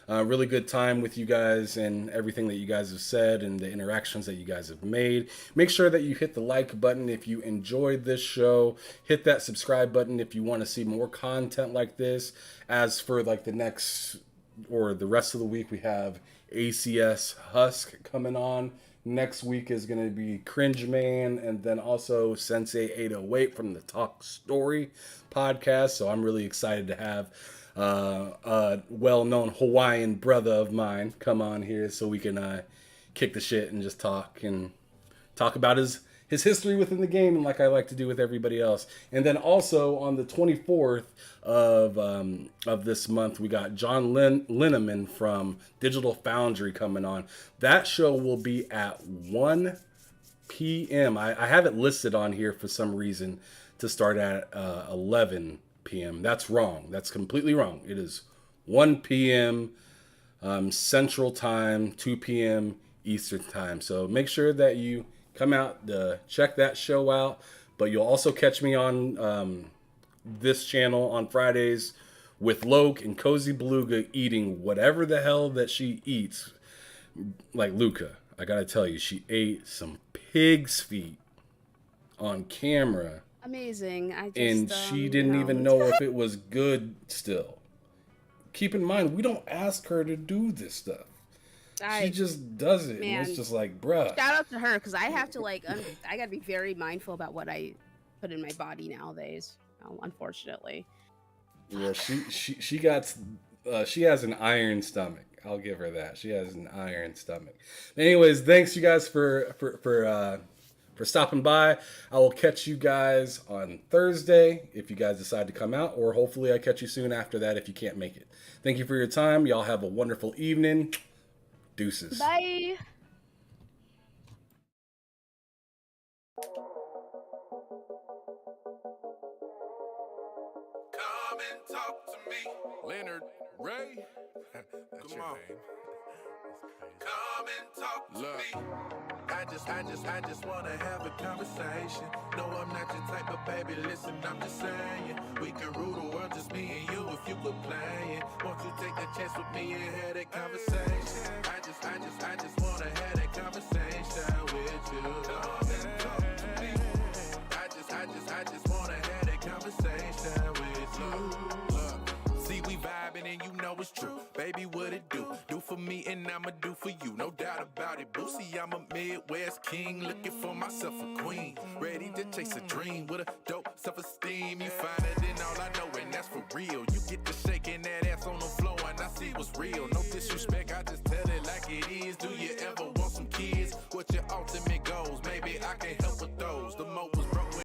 Really good time with you guys and everything that you guys have said and the interactions that you guys have made. Make sure that you hit the like button if you enjoyed this show. Hit that subscribe button if you want to see more content like this. As for like the next or the rest of the week, we have ACS Husk coming on. Next week is going to be Cringe Man and then also Sensei 808 from the Talk Story podcast. So I'm really excited to have a well-known Hawaiian brother of mine come on here so we can kick the shit and just talk about his history within the game, and like I like to do with everybody else. And then also on the 24th of this month, we got John Linneman from Digital Foundry coming on. That show will be at 1 p.m. I have it listed on here for some reason to start at 11 p.m. That's wrong. That's completely wrong. It is 1 p.m. Central Time, 2 p.m. Eastern Time. So make sure that you come out to check that show out. But you'll also catch me on this channel on Fridays with Loke and Cozy Beluga eating whatever the hell that she eats. Like Luca, I gotta tell you, she ate some pig's feet on camera. Amazing. And she didn't even know if it was good still. Keep in mind, we don't ask her to do this stuff. She just does it. Man, and it's just like, bruh. Shout out to her, because I have to, like, I gotta be very mindful about what I put in my body nowadays, unfortunately. Yeah, she has an iron stomach. I'll give her that. She has an iron stomach. Anyways, thanks you guys for stopping by. I will catch you guys on Thursday if you guys decide to come out, or hopefully I catch you soon after that if you can't make it. Thank you for your time. Y'all have a wonderful evening. Deuces. Bye. Come and talk to me, Lennard Ray. That's your name. Come and talk to me. I just wanna have a conversation. No, I'm not your type of baby. Listen, I'm just saying we can rule the world, just me and you. If you quit playing, won't you take a chance with me and have that conversation? I just wanna have that conversation with you. Come and talk to me. I just wanna have that conversation with you. Look, see we vibing and you know it's true. Baby, what it do? Do for me and I'ma do for you. No doubt about it, Boosie. I'm a Midwest king, looking for myself a queen. Ready to chase a dream with a dope self-esteem. You find it in all I know, and that's for real. You get to shaking that ass on the floor, and I see what's real. No disrespect, I just tell it like it is. Do you ever want some kids? What your ultimate goals? Maybe I can help